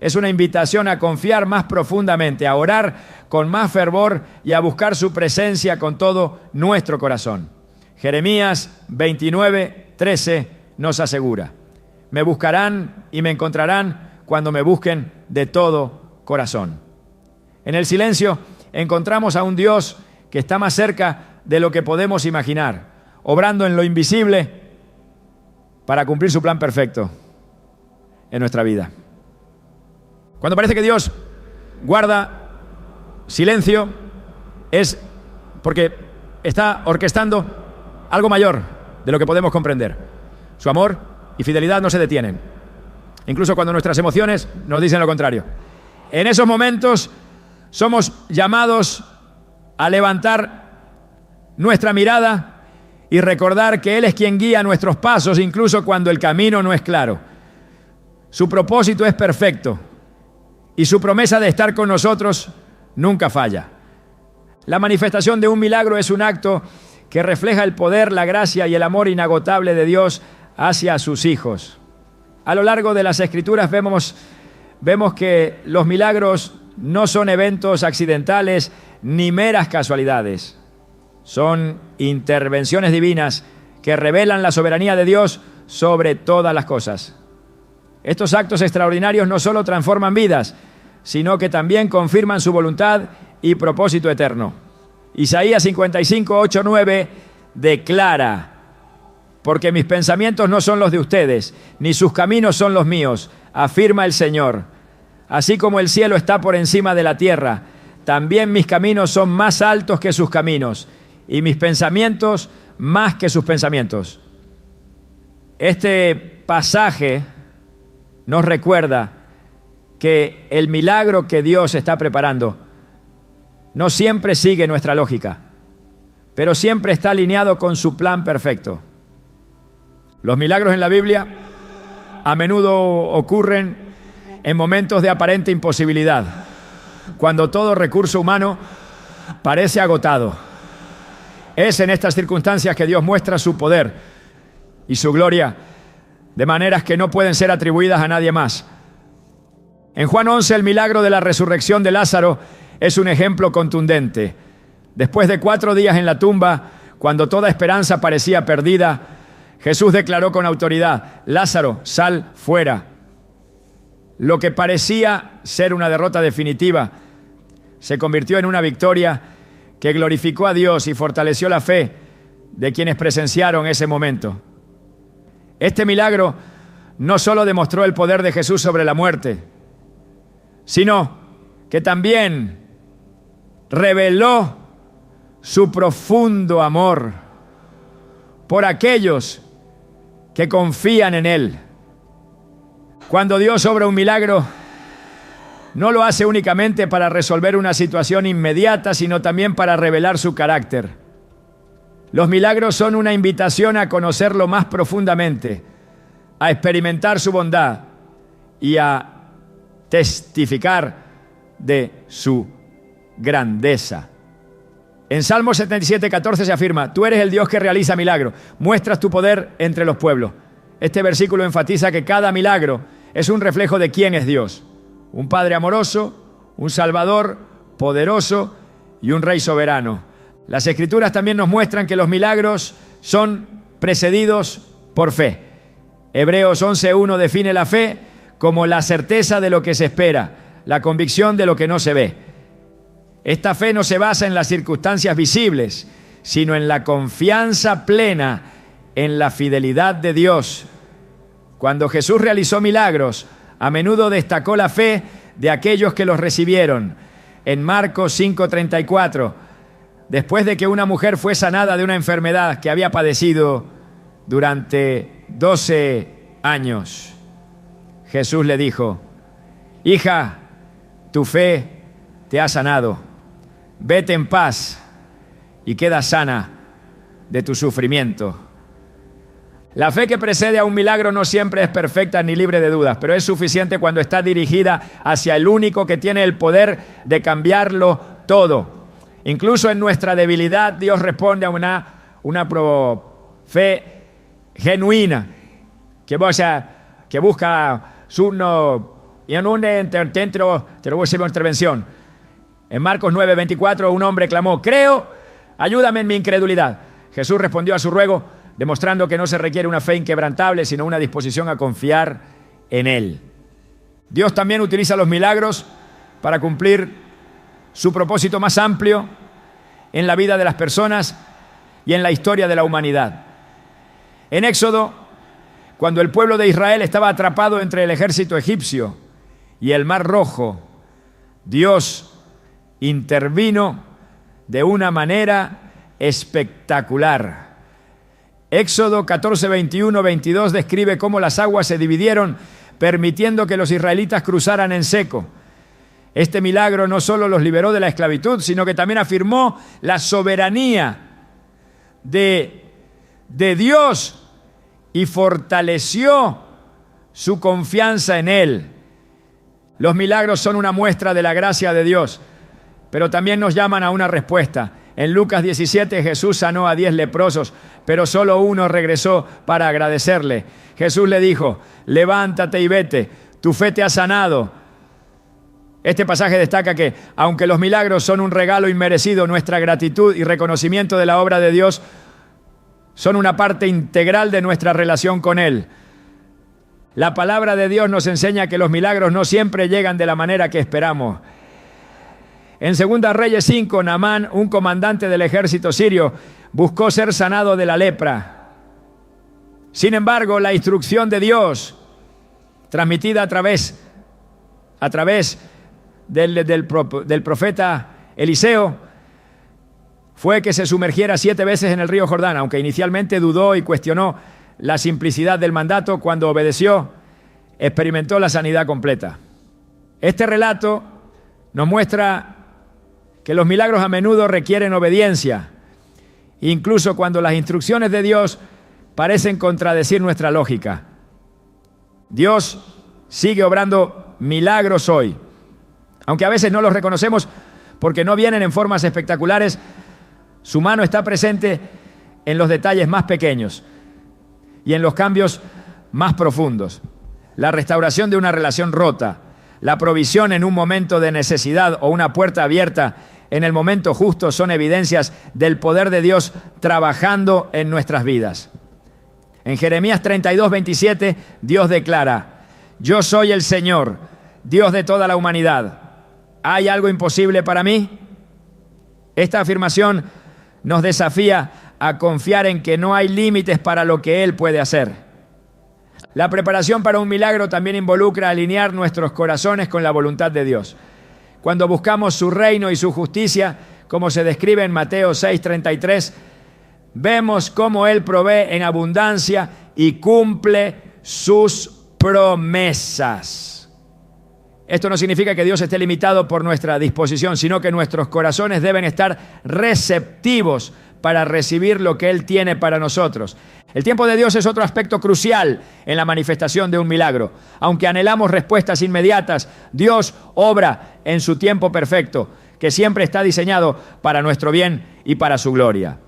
Es una invitación a confiar más profundamente, a orar con más fervor y a buscar su presencia con todo nuestro corazón. Jeremías 29:13 nos asegura: me buscarán y me encontrarán cuando me busquen de todo corazón. En el silencio encontramos a un Dios que está más cerca de lo que podemos imaginar, obrando en lo invisible para cumplir su plan perfecto en nuestra vida. Cuando parece que Dios guarda silencio, es porque está orquestando algo mayor de lo que podemos comprender. Su amor y fidelidad no se detienen, incluso cuando nuestras emociones nos dicen lo contrario. En esos momentos somos llamados a levantar nuestra mirada y recordar que Él es quien guía nuestros pasos, incluso cuando el camino no es claro. Su propósito es perfecto y su promesa de estar con nosotros nunca falla. La manifestación de un milagro es un acto que refleja el poder, la gracia y el amor inagotable de Dios hacia sus hijos. A lo largo de las Escrituras vemos que los milagros no son eventos accidentales ni meras casualidades. Son intervenciones divinas que revelan la soberanía de Dios sobre todas las cosas. Estos actos extraordinarios no solo transforman vidas, sino que también confirman su voluntad y propósito eterno. Isaías 55, 8, 9 declara: porque mis pensamientos no son los de ustedes, ni sus caminos son los míos, afirma el Señor. Así como el cielo está por encima de la tierra, también mis caminos son más altos que sus caminos, y mis pensamientos más que sus pensamientos. Este pasaje nos recuerda que el milagro que Dios está preparando no siempre sigue nuestra lógica, pero siempre está alineado con su plan perfecto. Los milagros en la Biblia a menudo ocurren en momentos de aparente imposibilidad, cuando todo recurso humano parece agotado. Es en estas circunstancias que Dios muestra su poder y su gloria de maneras que no pueden ser atribuidas a nadie más. En Juan 11, el milagro de la resurrección de Lázaro es un ejemplo contundente. Después de 4 días en la tumba, cuando toda esperanza parecía perdida, Jesús declaró con autoridad: Lázaro, sal fuera. Lo que parecía ser una derrota definitiva se convirtió en una victoria que glorificó a Dios y fortaleció la fe de quienes presenciaron ese momento. Este milagro no solo demostró el poder de Jesús sobre la muerte, sino que también reveló su profundo amor por aquellos que confían en Él. Cuando Dios obra un milagro, no lo hace únicamente para resolver una situación inmediata, sino también para revelar su carácter. Los milagros son una invitación a conocerlo más profundamente, a experimentar su bondad y a testificar de su grandeza. En Salmo 77, 14 se afirma: tú eres el Dios que realiza milagros, muestras tu poder entre los pueblos. Este versículo enfatiza que cada milagro es un reflejo de quién es Dios: un Padre amoroso, un Salvador poderoso y un Rey soberano. Las Escrituras también nos muestran que los milagros son precedidos por fe. Hebreos 11.1 define la fe como la certeza de lo que se espera, la convicción de lo que no se ve. Esta fe no se basa en las circunstancias visibles, sino en la confianza plena en la fidelidad de Dios. Cuando Jesús realizó milagros, a menudo destacó la fe de aquellos que los recibieron. En Marcos 5:34, después de que una mujer fue sanada de una enfermedad que había padecido durante 12 años, Jesús le dijo: hija, tu fe te ha sanado. Vete en paz y queda sana de tu sufrimiento. La fe que precede a un milagro no siempre es perfecta ni libre de dudas, pero es suficiente cuando está dirigida hacia el único que tiene el poder de cambiarlo todo. Incluso en nuestra debilidad, Dios responde a una fe genuina que busca su y en un dentro te lo voy a decir una intervención. En Marcos 9:24, un hombre clamó: creo, ayúdame en mi incredulidad. Jesús respondió a su ruego, demostrando que no se requiere una fe inquebrantable, sino una disposición a confiar en Él. Dios también utiliza los milagros para cumplir su propósito más amplio en la vida de las personas y en la historia de la humanidad. En Éxodo, cuando el pueblo de Israel estaba atrapado entre el ejército egipcio y el Mar Rojo, Dios intervino de una manera espectacular. Éxodo 14, 21, 22 describe cómo las aguas se dividieron, permitiendo que los israelitas cruzaran en seco. Este milagro no solo los liberó de la esclavitud, sino que también afirmó la soberanía de Dios y fortaleció su confianza en Él. Los milagros son una muestra de la gracia de Dios, pero también nos llaman a una respuesta. En Lucas 17, Jesús sanó a 10 leprosos, pero solo uno regresó para agradecerle. Jesús le dijo: levántate y vete, tu fe te ha sanado. Este pasaje destaca que, aunque los milagros son un regalo inmerecido, nuestra gratitud y reconocimiento de la obra de Dios son una parte integral de nuestra relación con Él. La palabra de Dios nos enseña que los milagros no siempre llegan de la manera que esperamos. En 2 Reyes 5, Naamán, un comandante del ejército sirio, buscó ser sanado de la lepra. Sin embargo, la instrucción de Dios, transmitida a través del profeta Eliseo, fue que se sumergiera 7 veces en el río Jordán, aunque inicialmente dudó y cuestionó la simplicidad del mandato. Cuando obedeció, experimentó la sanidad completa. Este relato nos muestra que los milagros a menudo requieren obediencia, incluso cuando las instrucciones de Dios parecen contradecir nuestra lógica. Dios sigue obrando milagros hoy, aunque a veces no los reconocemos porque no vienen en formas espectaculares. Su mano está presente en los detalles más pequeños y en los cambios más profundos. La restauración de una relación rota, la provisión en un momento de necesidad o una puerta abierta en el momento justo son evidencias del poder de Dios trabajando en nuestras vidas. En Jeremías 32:27, Dios declara: yo soy el Señor, Dios de toda la humanidad. ¿Hay algo imposible para mí? Esta afirmación nos desafía a confiar en que no hay límites para lo que Él puede hacer. La preparación para un milagro también involucra alinear nuestros corazones con la voluntad de Dios. Cuando buscamos su reino y su justicia, como se describe en Mateo 6:33, vemos cómo Él provee en abundancia y cumple sus promesas. Esto no significa que Dios esté limitado por nuestra disposición, sino que nuestros corazones deben estar receptivos para recibir lo que Él tiene para nosotros. El tiempo de Dios es otro aspecto crucial en la manifestación de un milagro. Aunque anhelamos respuestas inmediatas, Dios obra en su tiempo perfecto, que siempre está diseñado para nuestro bien y para su gloria.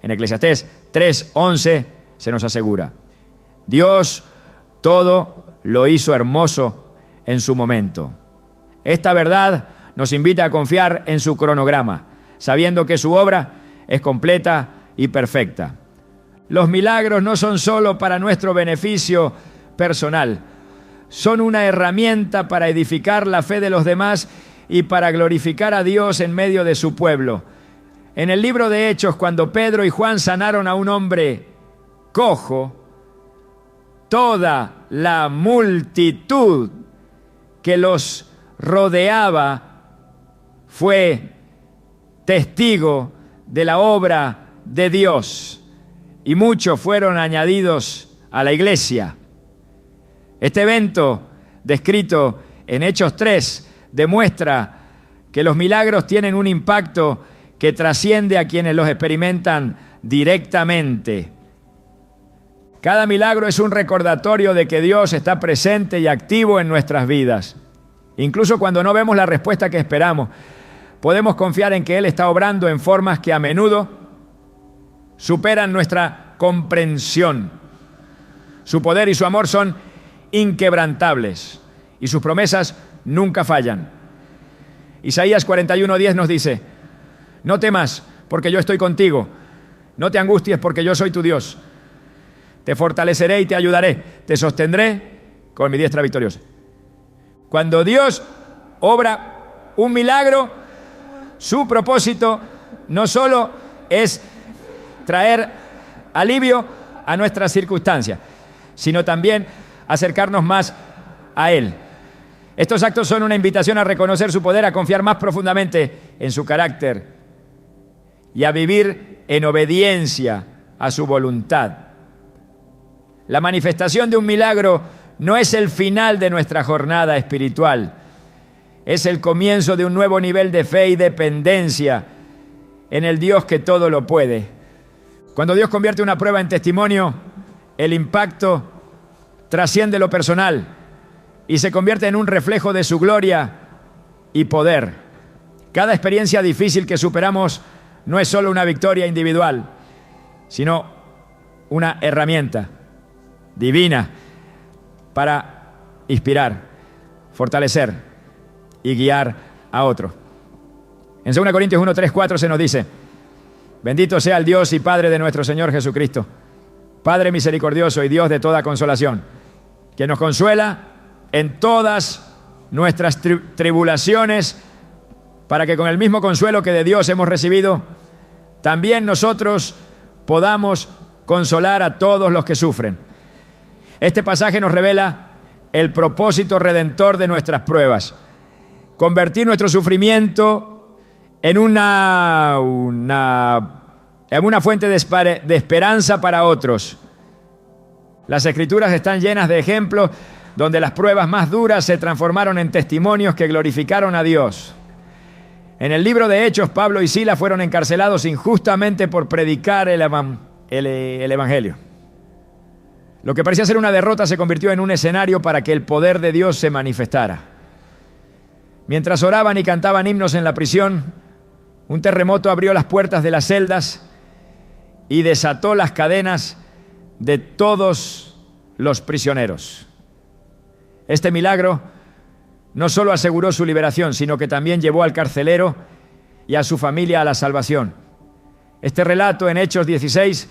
En Eclesiastés 3:11 se nos asegura: Dios todo lo hizo hermoso en su momento. Esta verdad nos invita a confiar en su cronograma, sabiendo que su obra es completa y perfecta. Los milagros no son solo para nuestro beneficio personal, son una herramienta para edificar la fe de los demás y para glorificar a Dios en medio de su pueblo. En el libro de Hechos, cuando Pedro y Juan sanaron a un hombre cojo, toda la multitud que los rodeaba fue testigo de la obra de Dios, y muchos fueron añadidos a la iglesia. Este evento, descrito en Hechos 3, demuestra que los milagros tienen un impacto que trasciende a quienes los experimentan directamente. Cada milagro es un recordatorio de que Dios está presente y activo en nuestras vidas. Incluso cuando no vemos la respuesta que esperamos, podemos confiar en que Él está obrando en formas que a menudo superan nuestra comprensión. Su poder y su amor son inquebrantables y sus promesas nunca fallan. Isaías 41:10 nos dice: no temas, porque yo estoy contigo. No te angusties, porque yo soy tu Dios. Te fortaleceré y te ayudaré. Te sostendré con mi diestra victoriosa. Cuando Dios obra un milagro, su propósito no solo es traer alivio a nuestras circunstancias, sino también acercarnos más a Él. Estos actos son una invitación a reconocer su poder, a confiar más profundamente en su carácter y a vivir en obediencia a su voluntad. La manifestación de un milagro no es el final de nuestra jornada espiritual, es el comienzo de un nuevo nivel de fe y dependencia en el Dios que todo lo puede. Cuando Dios convierte una prueba en testimonio, el impacto trasciende lo personal y se convierte en un reflejo de su gloria y poder. Cada experiencia difícil que superamos no es solo una victoria individual, sino una herramienta divina para inspirar, fortalecer y guiar a otros. En 2 Corintios 1:3-4 se nos dice: bendito sea el Dios y Padre de nuestro Señor Jesucristo, Padre misericordioso y Dios de toda consolación, que nos consuela en todas nuestras tribulaciones, para que con el mismo consuelo que de Dios hemos recibido, también nosotros podamos consolar a todos los que sufren. Este pasaje nos revela el propósito redentor de nuestras pruebas: convertir nuestro sufrimiento en una fuente de esperanza para otros. Las Escrituras están llenas de ejemplos donde las pruebas más duras se transformaron en testimonios que glorificaron a Dios. En el libro de Hechos, Pablo y Silas fueron encarcelados injustamente por predicar el Evangelio. Lo que parecía ser una derrota se convirtió en un escenario para que el poder de Dios se manifestara. Mientras oraban y cantaban himnos en la prisión, un terremoto abrió las puertas de las celdas y desató las cadenas de todos los prisioneros. Este milagro no solo aseguró su liberación, sino que también llevó al carcelero y a su familia a la salvación. Este relato en Hechos 16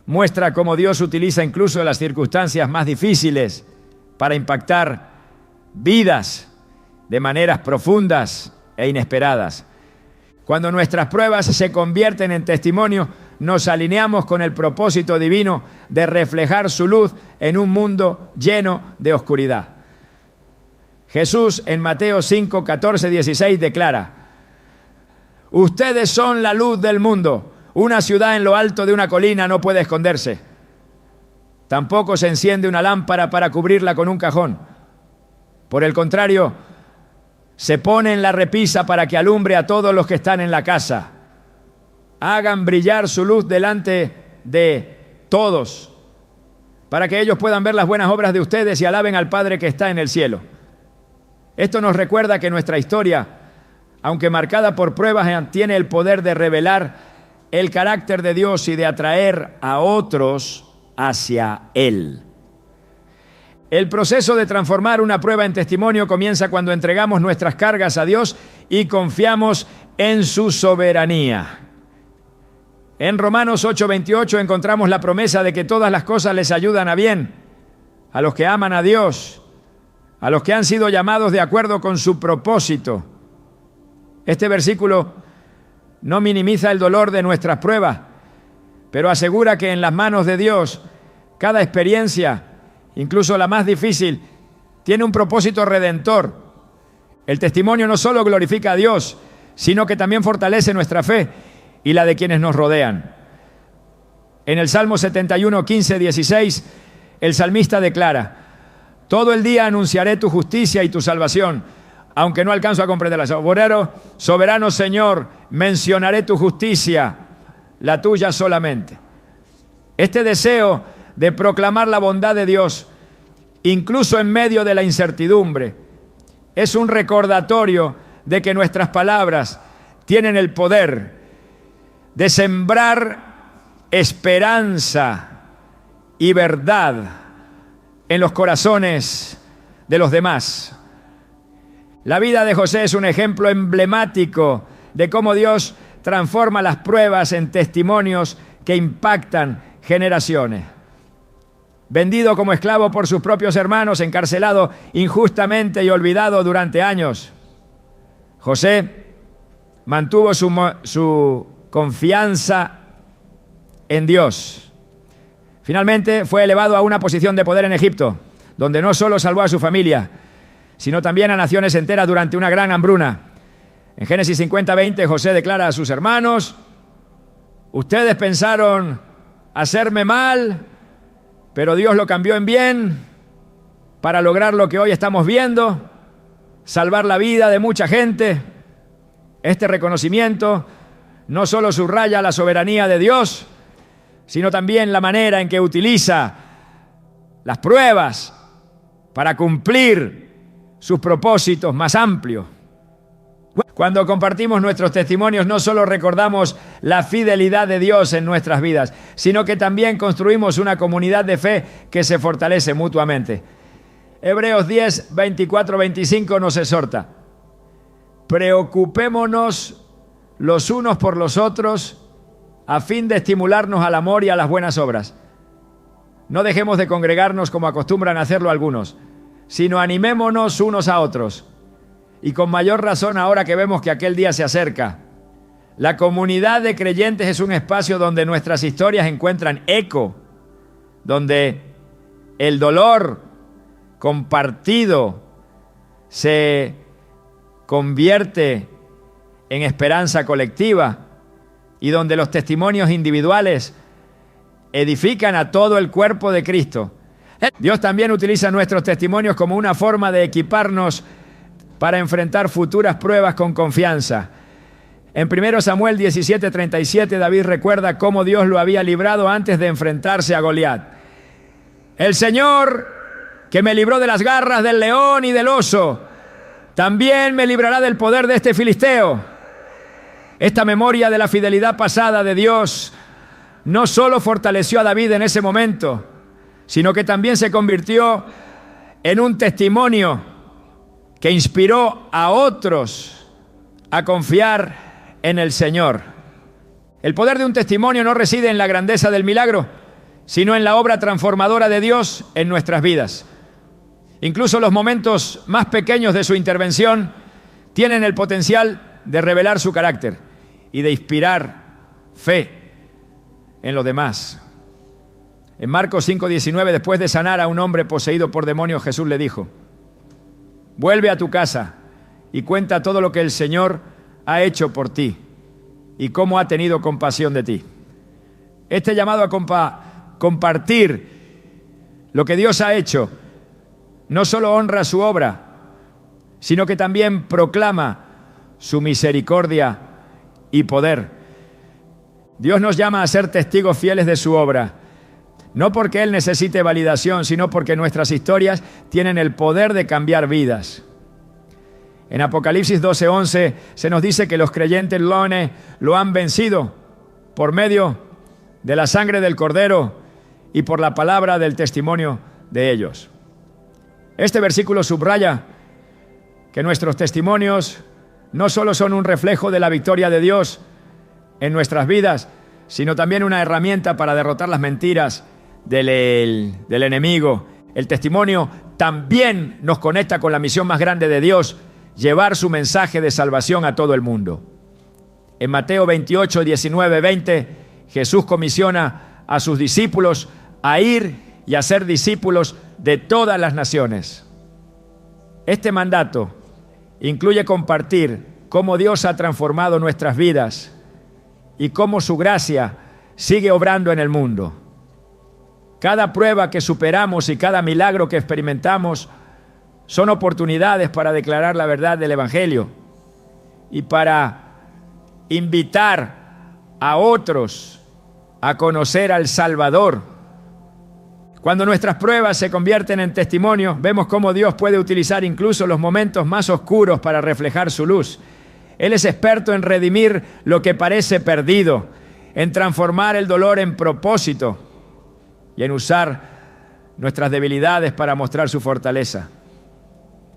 muestra cómo Dios utiliza incluso las circunstancias más difíciles para impactar vidas de maneras profundas e inesperadas. Cuando nuestras pruebas se convierten en testimonio, nos alineamos con el propósito divino de reflejar su luz en un mundo lleno de oscuridad. Jesús en Mateo 5, 14, 16 declara: ustedes son la luz del mundo. Una ciudad en lo alto de una colina no puede esconderse. Tampoco se enciende una lámpara para cubrirla con un cajón. Por el contrario, se pone en la repisa para que alumbre a todos los que están en la casa. Hagan brillar su luz delante de todos, para que ellos puedan ver las buenas obras de ustedes y alaben al Padre que está en el cielo. Esto nos recuerda que nuestra historia, aunque marcada por pruebas, tiene el poder de revelar el carácter de Dios y de atraer a otros hacia Él. El proceso de transformar una prueba en testimonio comienza cuando entregamos nuestras cargas a Dios y confiamos en su soberanía. En Romanos 8:28 encontramos la promesa de que todas las cosas les ayudan a bien, a los que aman a Dios, a los que han sido llamados de acuerdo con su propósito. Este versículo no minimiza el dolor de nuestras pruebas, pero asegura que en las manos de Dios cada experiencia, incluso la más difícil, tiene un propósito redentor. El testimonio no solo glorifica a Dios, sino que también fortalece nuestra fe y la de quienes nos rodean. En el Salmo 71, 15, 16, el salmista declara: todo el día anunciaré tu justicia y tu salvación, aunque no alcanzo a comprenderla. Soberano Señor, mencionaré tu justicia, la tuya solamente. Este deseo de proclamar la bondad de Dios, incluso en medio de la incertidumbre, es un recordatorio de que nuestras palabras tienen el poder de sembrar esperanza y verdad en los corazones de los demás. La vida de José es un ejemplo emblemático de cómo Dios transforma las pruebas en testimonios que impactan generaciones. Vendido como esclavo por sus propios hermanos, encarcelado injustamente y olvidado durante años, José mantuvo su confianza en Dios. Finalmente fue elevado a una posición de poder en Egipto, donde no solo salvó a su familia, sino también a naciones enteras durante una gran hambruna. En Génesis 50:20, José declara a sus hermanos: ustedes pensaron hacerme mal, pero Dios lo cambió en bien para lograr lo que hoy estamos viendo, salvar la vida de mucha gente. Este reconocimiento no solo subraya la soberanía de Dios, sino también la manera en que utiliza las pruebas para cumplir sus propósitos más amplios. Cuando compartimos nuestros testimonios, no solo recordamos la fidelidad de Dios en nuestras vidas, sino que también construimos una comunidad de fe que se fortalece mutuamente. Hebreos 10, 24, 25 nos exhorta: preocupémonos los unos por los otros a fin de estimularnos al amor y a las buenas obras. No dejemos de congregarnos como acostumbran a hacerlo algunos, sino animémonos unos a otros. Y con mayor razón ahora que vemos que aquel día se acerca. La comunidad de creyentes es un espacio donde nuestras historias encuentran eco, donde el dolor compartido se convierte en esperanza colectiva y donde los testimonios individuales edifican a todo el cuerpo de Cristo. Dios también utiliza nuestros testimonios como una forma de equiparnos para enfrentar futuras pruebas con confianza. En 1 Samuel 17:37, David recuerda cómo Dios lo había librado antes de enfrentarse a Goliat. El Señor, que me libró de las garras del león y del oso, también me librará del poder de este filisteo. Esta memoria de la fidelidad pasada de Dios no solo fortaleció a David en ese momento, sino que también se convirtió en un testimonio que inspiró a otros a confiar en el Señor. El poder de un testimonio no reside en la grandeza del milagro, sino en la obra transformadora de Dios en nuestras vidas. Incluso los momentos más pequeños de su intervención tienen el potencial de revelar su carácter y de inspirar fe en los demás. En Marcos 5:19, después de sanar a un hombre poseído por demonios, Jesús le dijo: vuelve a tu casa y cuenta todo lo que el Señor ha hecho por ti y cómo ha tenido compasión de ti. Este llamado a compartir lo que Dios ha hecho no solo honra su obra, sino que también proclama su misericordia y poder. Dios nos llama a ser testigos fieles de su obra, no porque Él necesite validación, sino porque nuestras historias tienen el poder de cambiar vidas. En Apocalipsis 12:11 se nos dice que los creyentes lo han vencido por medio de la sangre del Cordero y por la palabra del testimonio de ellos. Este versículo subraya que nuestros testimonios no solo son un reflejo de la victoria de Dios en nuestras vidas, sino también una herramienta para derrotar las mentiras del enemigo. El testimonio también nos conecta con la misión más grande de Dios: llevar su mensaje de salvación a todo el mundo. En Mateo 28, 19, 20, Jesús comisiona a sus discípulos a ir y a ser discípulos de todas las naciones. Este mandato incluye compartir cómo Dios ha transformado nuestras vidas y cómo su gracia sigue obrando en el mundo. Cada prueba que superamos y cada milagro que experimentamos son oportunidades para declarar la verdad del Evangelio y para invitar a otros a conocer al Salvador. Cuando nuestras pruebas se convierten en testimonios, vemos cómo Dios puede utilizar incluso los momentos más oscuros para reflejar su luz. Él es experto en redimir lo que parece perdido, en transformar el dolor en propósito y en usar nuestras debilidades para mostrar su fortaleza.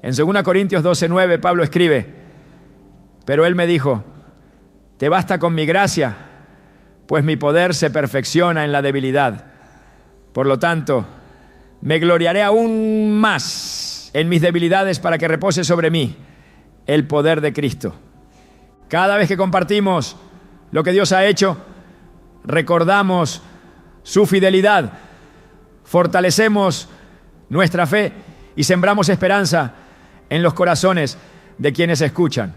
En 2 Corintios 12:9, Pablo escribe: pero Él me dijo, te basta con mi gracia, pues mi poder se perfecciona en la debilidad. Por lo tanto, me gloriaré aún más en mis debilidades para que repose sobre mí el poder de Cristo. Cada vez que compartimos lo que Dios ha hecho, recordamos su fidelidad, fortalecemos nuestra fe y sembramos esperanza en los corazones de quienes escuchan.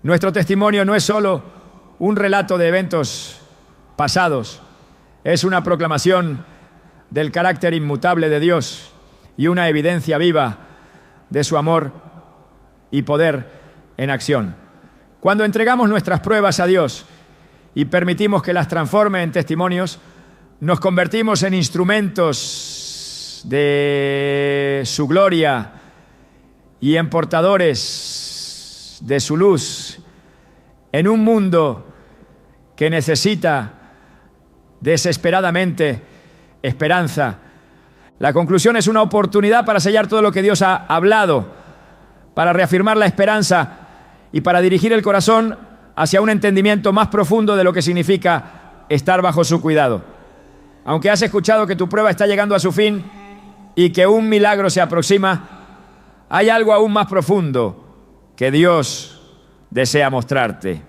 Nuestro testimonio no es solo un relato de eventos pasados, es una proclamación del carácter inmutable de Dios y una evidencia viva de su amor y poder en acción. Cuando entregamos nuestras pruebas a Dios y permitimos que las transforme en testimonios, nos convertimos en instrumentos de su gloria y en portadores de su luz en un mundo que necesita desesperadamente esperanza. La conclusión es una oportunidad para sellar todo lo que Dios ha hablado, para reafirmar la esperanza y para dirigir el corazón hacia un entendimiento más profundo de lo que significa estar bajo su cuidado. Aunque has escuchado que tu prueba está llegando a su fin y que un milagro se aproxima, hay algo aún más profundo que Dios desea mostrarte.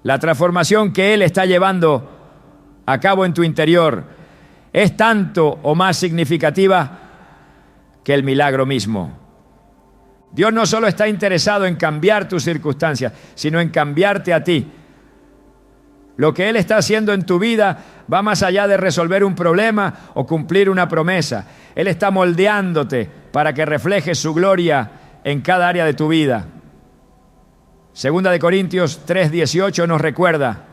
La transformación que Él está llevando a cabo en tu interior es tanto o más significativa que el milagro mismo. Dios no solo está interesado en cambiar tus circunstancias, sino en cambiarte a ti. Lo que Él está haciendo en tu vida va más allá de resolver un problema o cumplir una promesa. Él está moldeándote para que reflejes su gloria en cada área de tu vida. Segunda de Corintios 3:18 nos recuerda: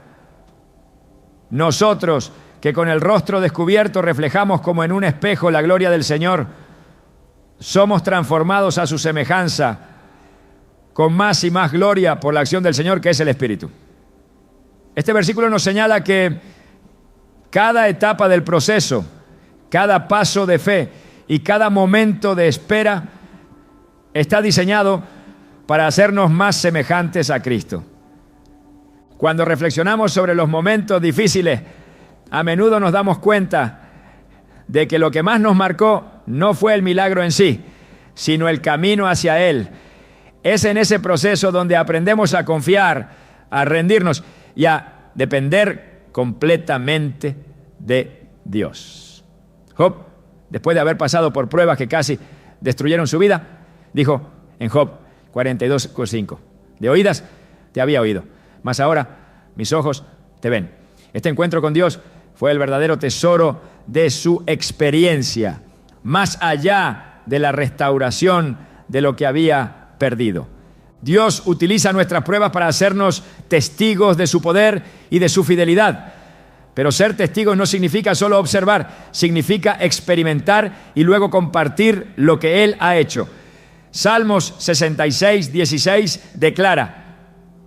nosotros que con el rostro descubierto reflejamos como en un espejo la gloria del Señor, somos transformados a su semejanza con más y más gloria por la acción del Señor, que es el Espíritu. Este versículo nos señala que cada etapa del proceso, cada paso de fe y cada momento de espera está diseñado para hacernos más semejantes a Cristo. Cuando reflexionamos sobre los momentos difíciles, a menudo nos damos cuenta de que lo que más nos marcó no fue el milagro en sí, sino el camino hacia Él. Es en ese proceso donde aprendemos a confiar, a rendirnos y a depender completamente de Dios. Job, después de haber pasado por pruebas que casi destruyeron su vida, dijo en Job 42:5: de oídas te había oído, mas ahora mis ojos te ven. Este encuentro con Dios fue el verdadero tesoro de su experiencia, más allá de la restauración de lo que había perdido. Dios utiliza nuestras pruebas para hacernos testigos de su poder y de su fidelidad. Pero ser testigos no significa solo observar, significa experimentar y luego compartir lo que Él ha hecho. Salmos 66:16 declara: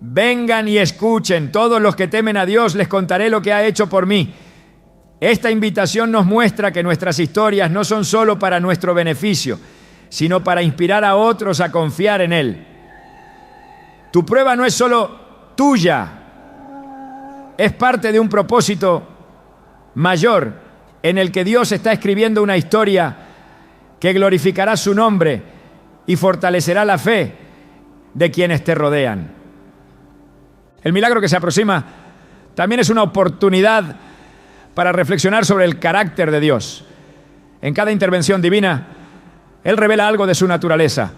vengan y escuchen, todos los que temen a Dios, les contaré lo que ha hecho por mí. Esta invitación nos muestra que nuestras historias no son solo para nuestro beneficio, sino para inspirar a otros a confiar en Él. Tu prueba no es solo tuya, es parte de un propósito mayor en el que Dios está escribiendo una historia que glorificará su nombre y fortalecerá la fe de quienes te rodean. El milagro que se aproxima también es una oportunidad para reflexionar sobre el carácter de Dios. En cada intervención divina, Él revela algo de su naturaleza,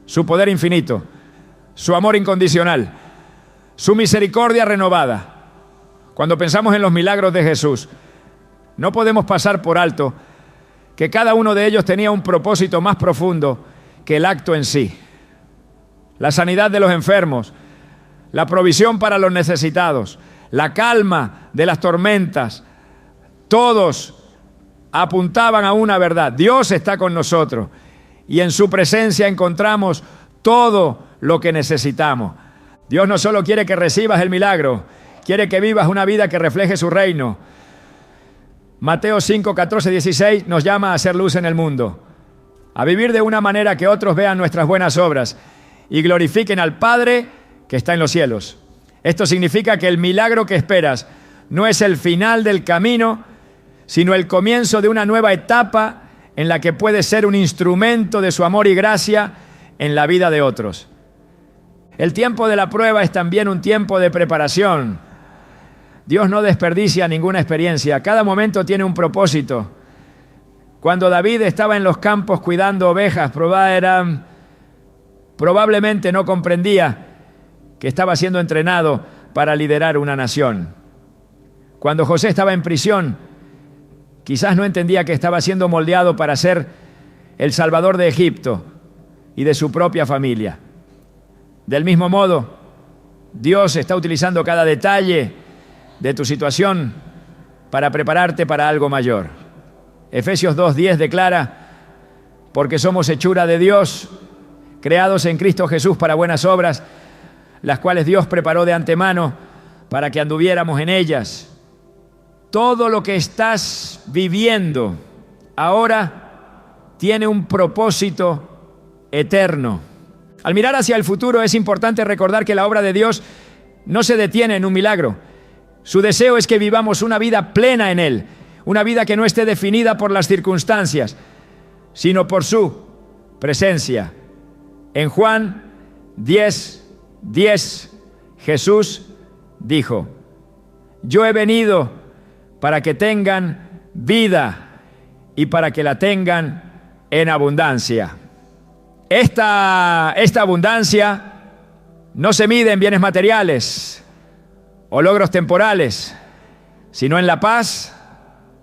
su poder infinito, su amor incondicional, su misericordia renovada. Cuando pensamos en los milagros de Jesús, no podemos pasar por alto que cada uno de ellos tenía un propósito más profundo que el acto en sí. La sanidad de los enfermos, la provisión para los necesitados, la calma de las tormentas, todos apuntaban a una verdad: Dios está con nosotros y en su presencia encontramos todo lo que necesitamos. Dios no solo quiere que recibas el milagro, quiere que vivas una vida que refleje su reino. Mateo 5:14-16 nos llama a hacer luz en el mundo, a vivir de una manera que otros vean nuestras buenas obras y glorifiquen al Padre que está en los cielos. Esto significa que el milagro que esperas no es el final del camino, sino el comienzo de una nueva etapa en la que puedes ser un instrumento de su amor y gracia en la vida de otros. El tiempo de la prueba es también un tiempo de preparación. Dios no desperdicia ninguna experiencia. Cada momento tiene un propósito. Cuando David estaba en los campos cuidando ovejas, probablemente no comprendía que estaba siendo entrenado para liderar una nación. Cuando José estaba en prisión, quizás no entendía que estaba siendo moldeado para ser el salvador de Egipto y de su propia familia. Del mismo modo, Dios está utilizando cada detalle de tu situación para prepararte para algo mayor. Efesios 2:10 declara: porque somos hechura de Dios, creados en Cristo Jesús para buenas obras, las cuales Dios preparó de antemano para que anduviéramos en ellas. Todo lo que estás viviendo ahora tiene un propósito eterno. Al mirar hacia el futuro es importante recordar que la obra de Dios no se detiene en un milagro. Su deseo es que vivamos una vida plena en Él, Una vida que no esté definida por las circunstancias, sino por su presencia. En Juan 10:10, Jesús dijo: yo he venido para que tengan vida y para que la tengan en abundancia. Esta abundancia no se mide en bienes materiales o logros temporales, sino en la paz,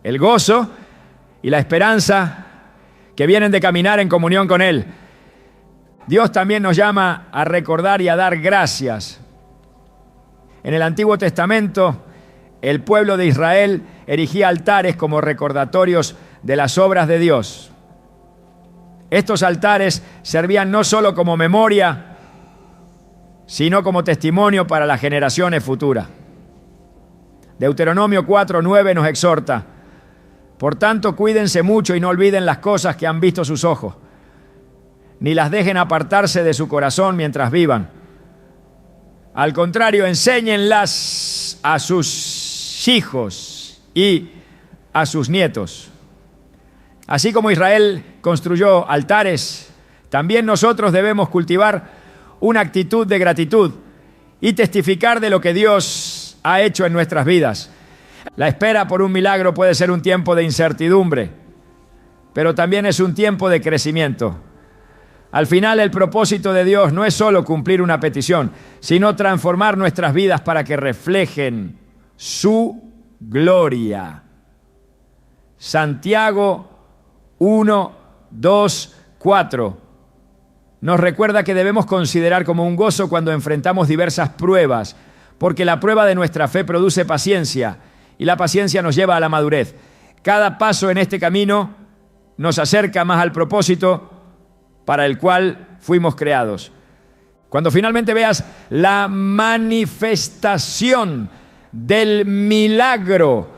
el gozo y la esperanza que vienen de caminar en comunión con Él. Dios también nos llama a recordar y a dar gracias. En el Antiguo Testamento, el pueblo de Israel erigía altares como recordatorios de las obras de Dios. Estos altares servían no solo como memoria, sino como testimonio para las generaciones futuras. Deuteronomio 4:9 nos exhorta: por tanto, cuídense mucho y no olviden las cosas que han visto sus ojos, ni las dejen apartarse de su corazón mientras vivan. Al contrario, enséñenlas a sus hijos y a sus nietos. Así como Israel construyó altares, también nosotros debemos cultivar una actitud de gratitud y testificar de lo que Dios ha hecho en nuestras vidas. La espera por un milagro puede ser un tiempo de incertidumbre, pero también es un tiempo de crecimiento. Al final, el propósito de Dios no es solo cumplir una petición, sino transformar nuestras vidas para que reflejen su gloria. Santiago 1:2-4 nos recuerda que debemos considerar como un gozo cuando enfrentamos diversas pruebas, porque la prueba de nuestra fe produce paciencia, y la paciencia nos lleva a la madurez. Cada paso en este camino nos acerca más al propósito para el cual fuimos creados. Cuando finalmente veas la manifestación del milagro,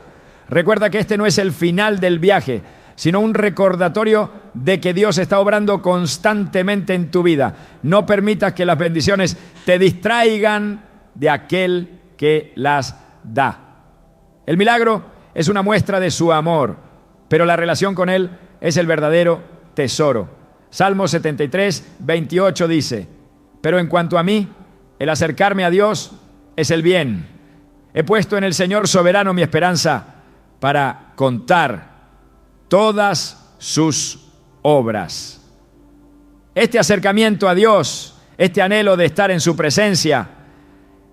recuerda que este no es el final del viaje, sino un recordatorio de que Dios está obrando constantemente en tu vida. No permitas que las bendiciones te distraigan de aquel que las da. El milagro es una muestra de su amor, pero la relación con Él es el verdadero tesoro. Salmo 73:28 dice: pero en cuanto a mí, el acercarme a Dios es el bien. He puesto en el Señor soberano mi esperanza para contar todas sus obras. Este acercamiento a Dios, este anhelo de estar en su presencia,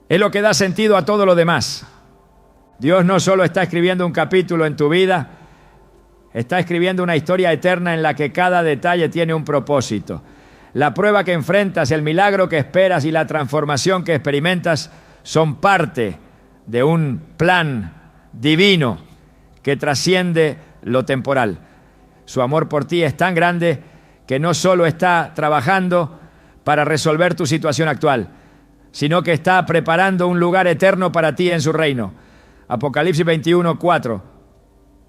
es lo que da sentido a todo lo demás. Dios no solo está escribiendo un capítulo en tu vida, está escribiendo una historia eterna en la que cada detalle tiene un propósito. La prueba que enfrentas, el milagro que esperas y la transformación que experimentas son parte de un plan divino que trasciende lo temporal. Su amor por ti es tan grande que no solo está trabajando para resolver tu situación actual, sino que está preparando un lugar eterno para ti en su reino. Apocalipsis 21:4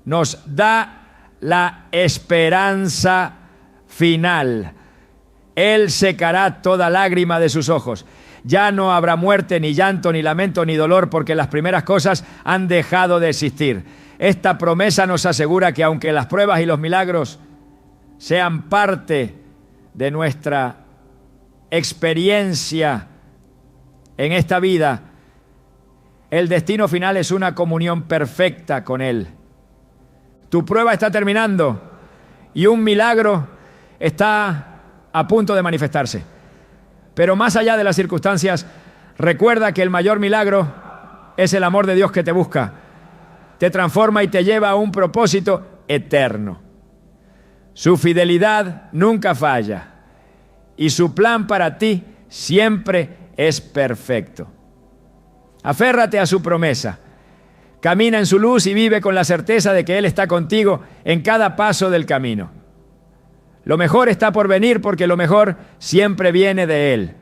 nos da la esperanza final. Él secará toda lágrima de sus ojos. Ya no habrá muerte, ni llanto, ni lamento, ni dolor, porque las primeras cosas han dejado de existir. Esta promesa nos asegura que aunque las pruebas y los milagros sean parte de nuestra experiencia en esta vida, el destino final es una comunión perfecta con Él. Tu prueba está terminando y un milagro está a punto de manifestarse. Pero más allá de las circunstancias, recuerda que el mayor milagro es el amor de Dios que te busca, te transforma y te lleva a un propósito eterno. Su fidelidad nunca falla y su plan para ti siempre es perfecto. Aférrate a su promesa, camina en su luz y vive con la certeza de que Él está contigo en cada paso del camino. Lo mejor está por venir porque lo mejor siempre viene de Él.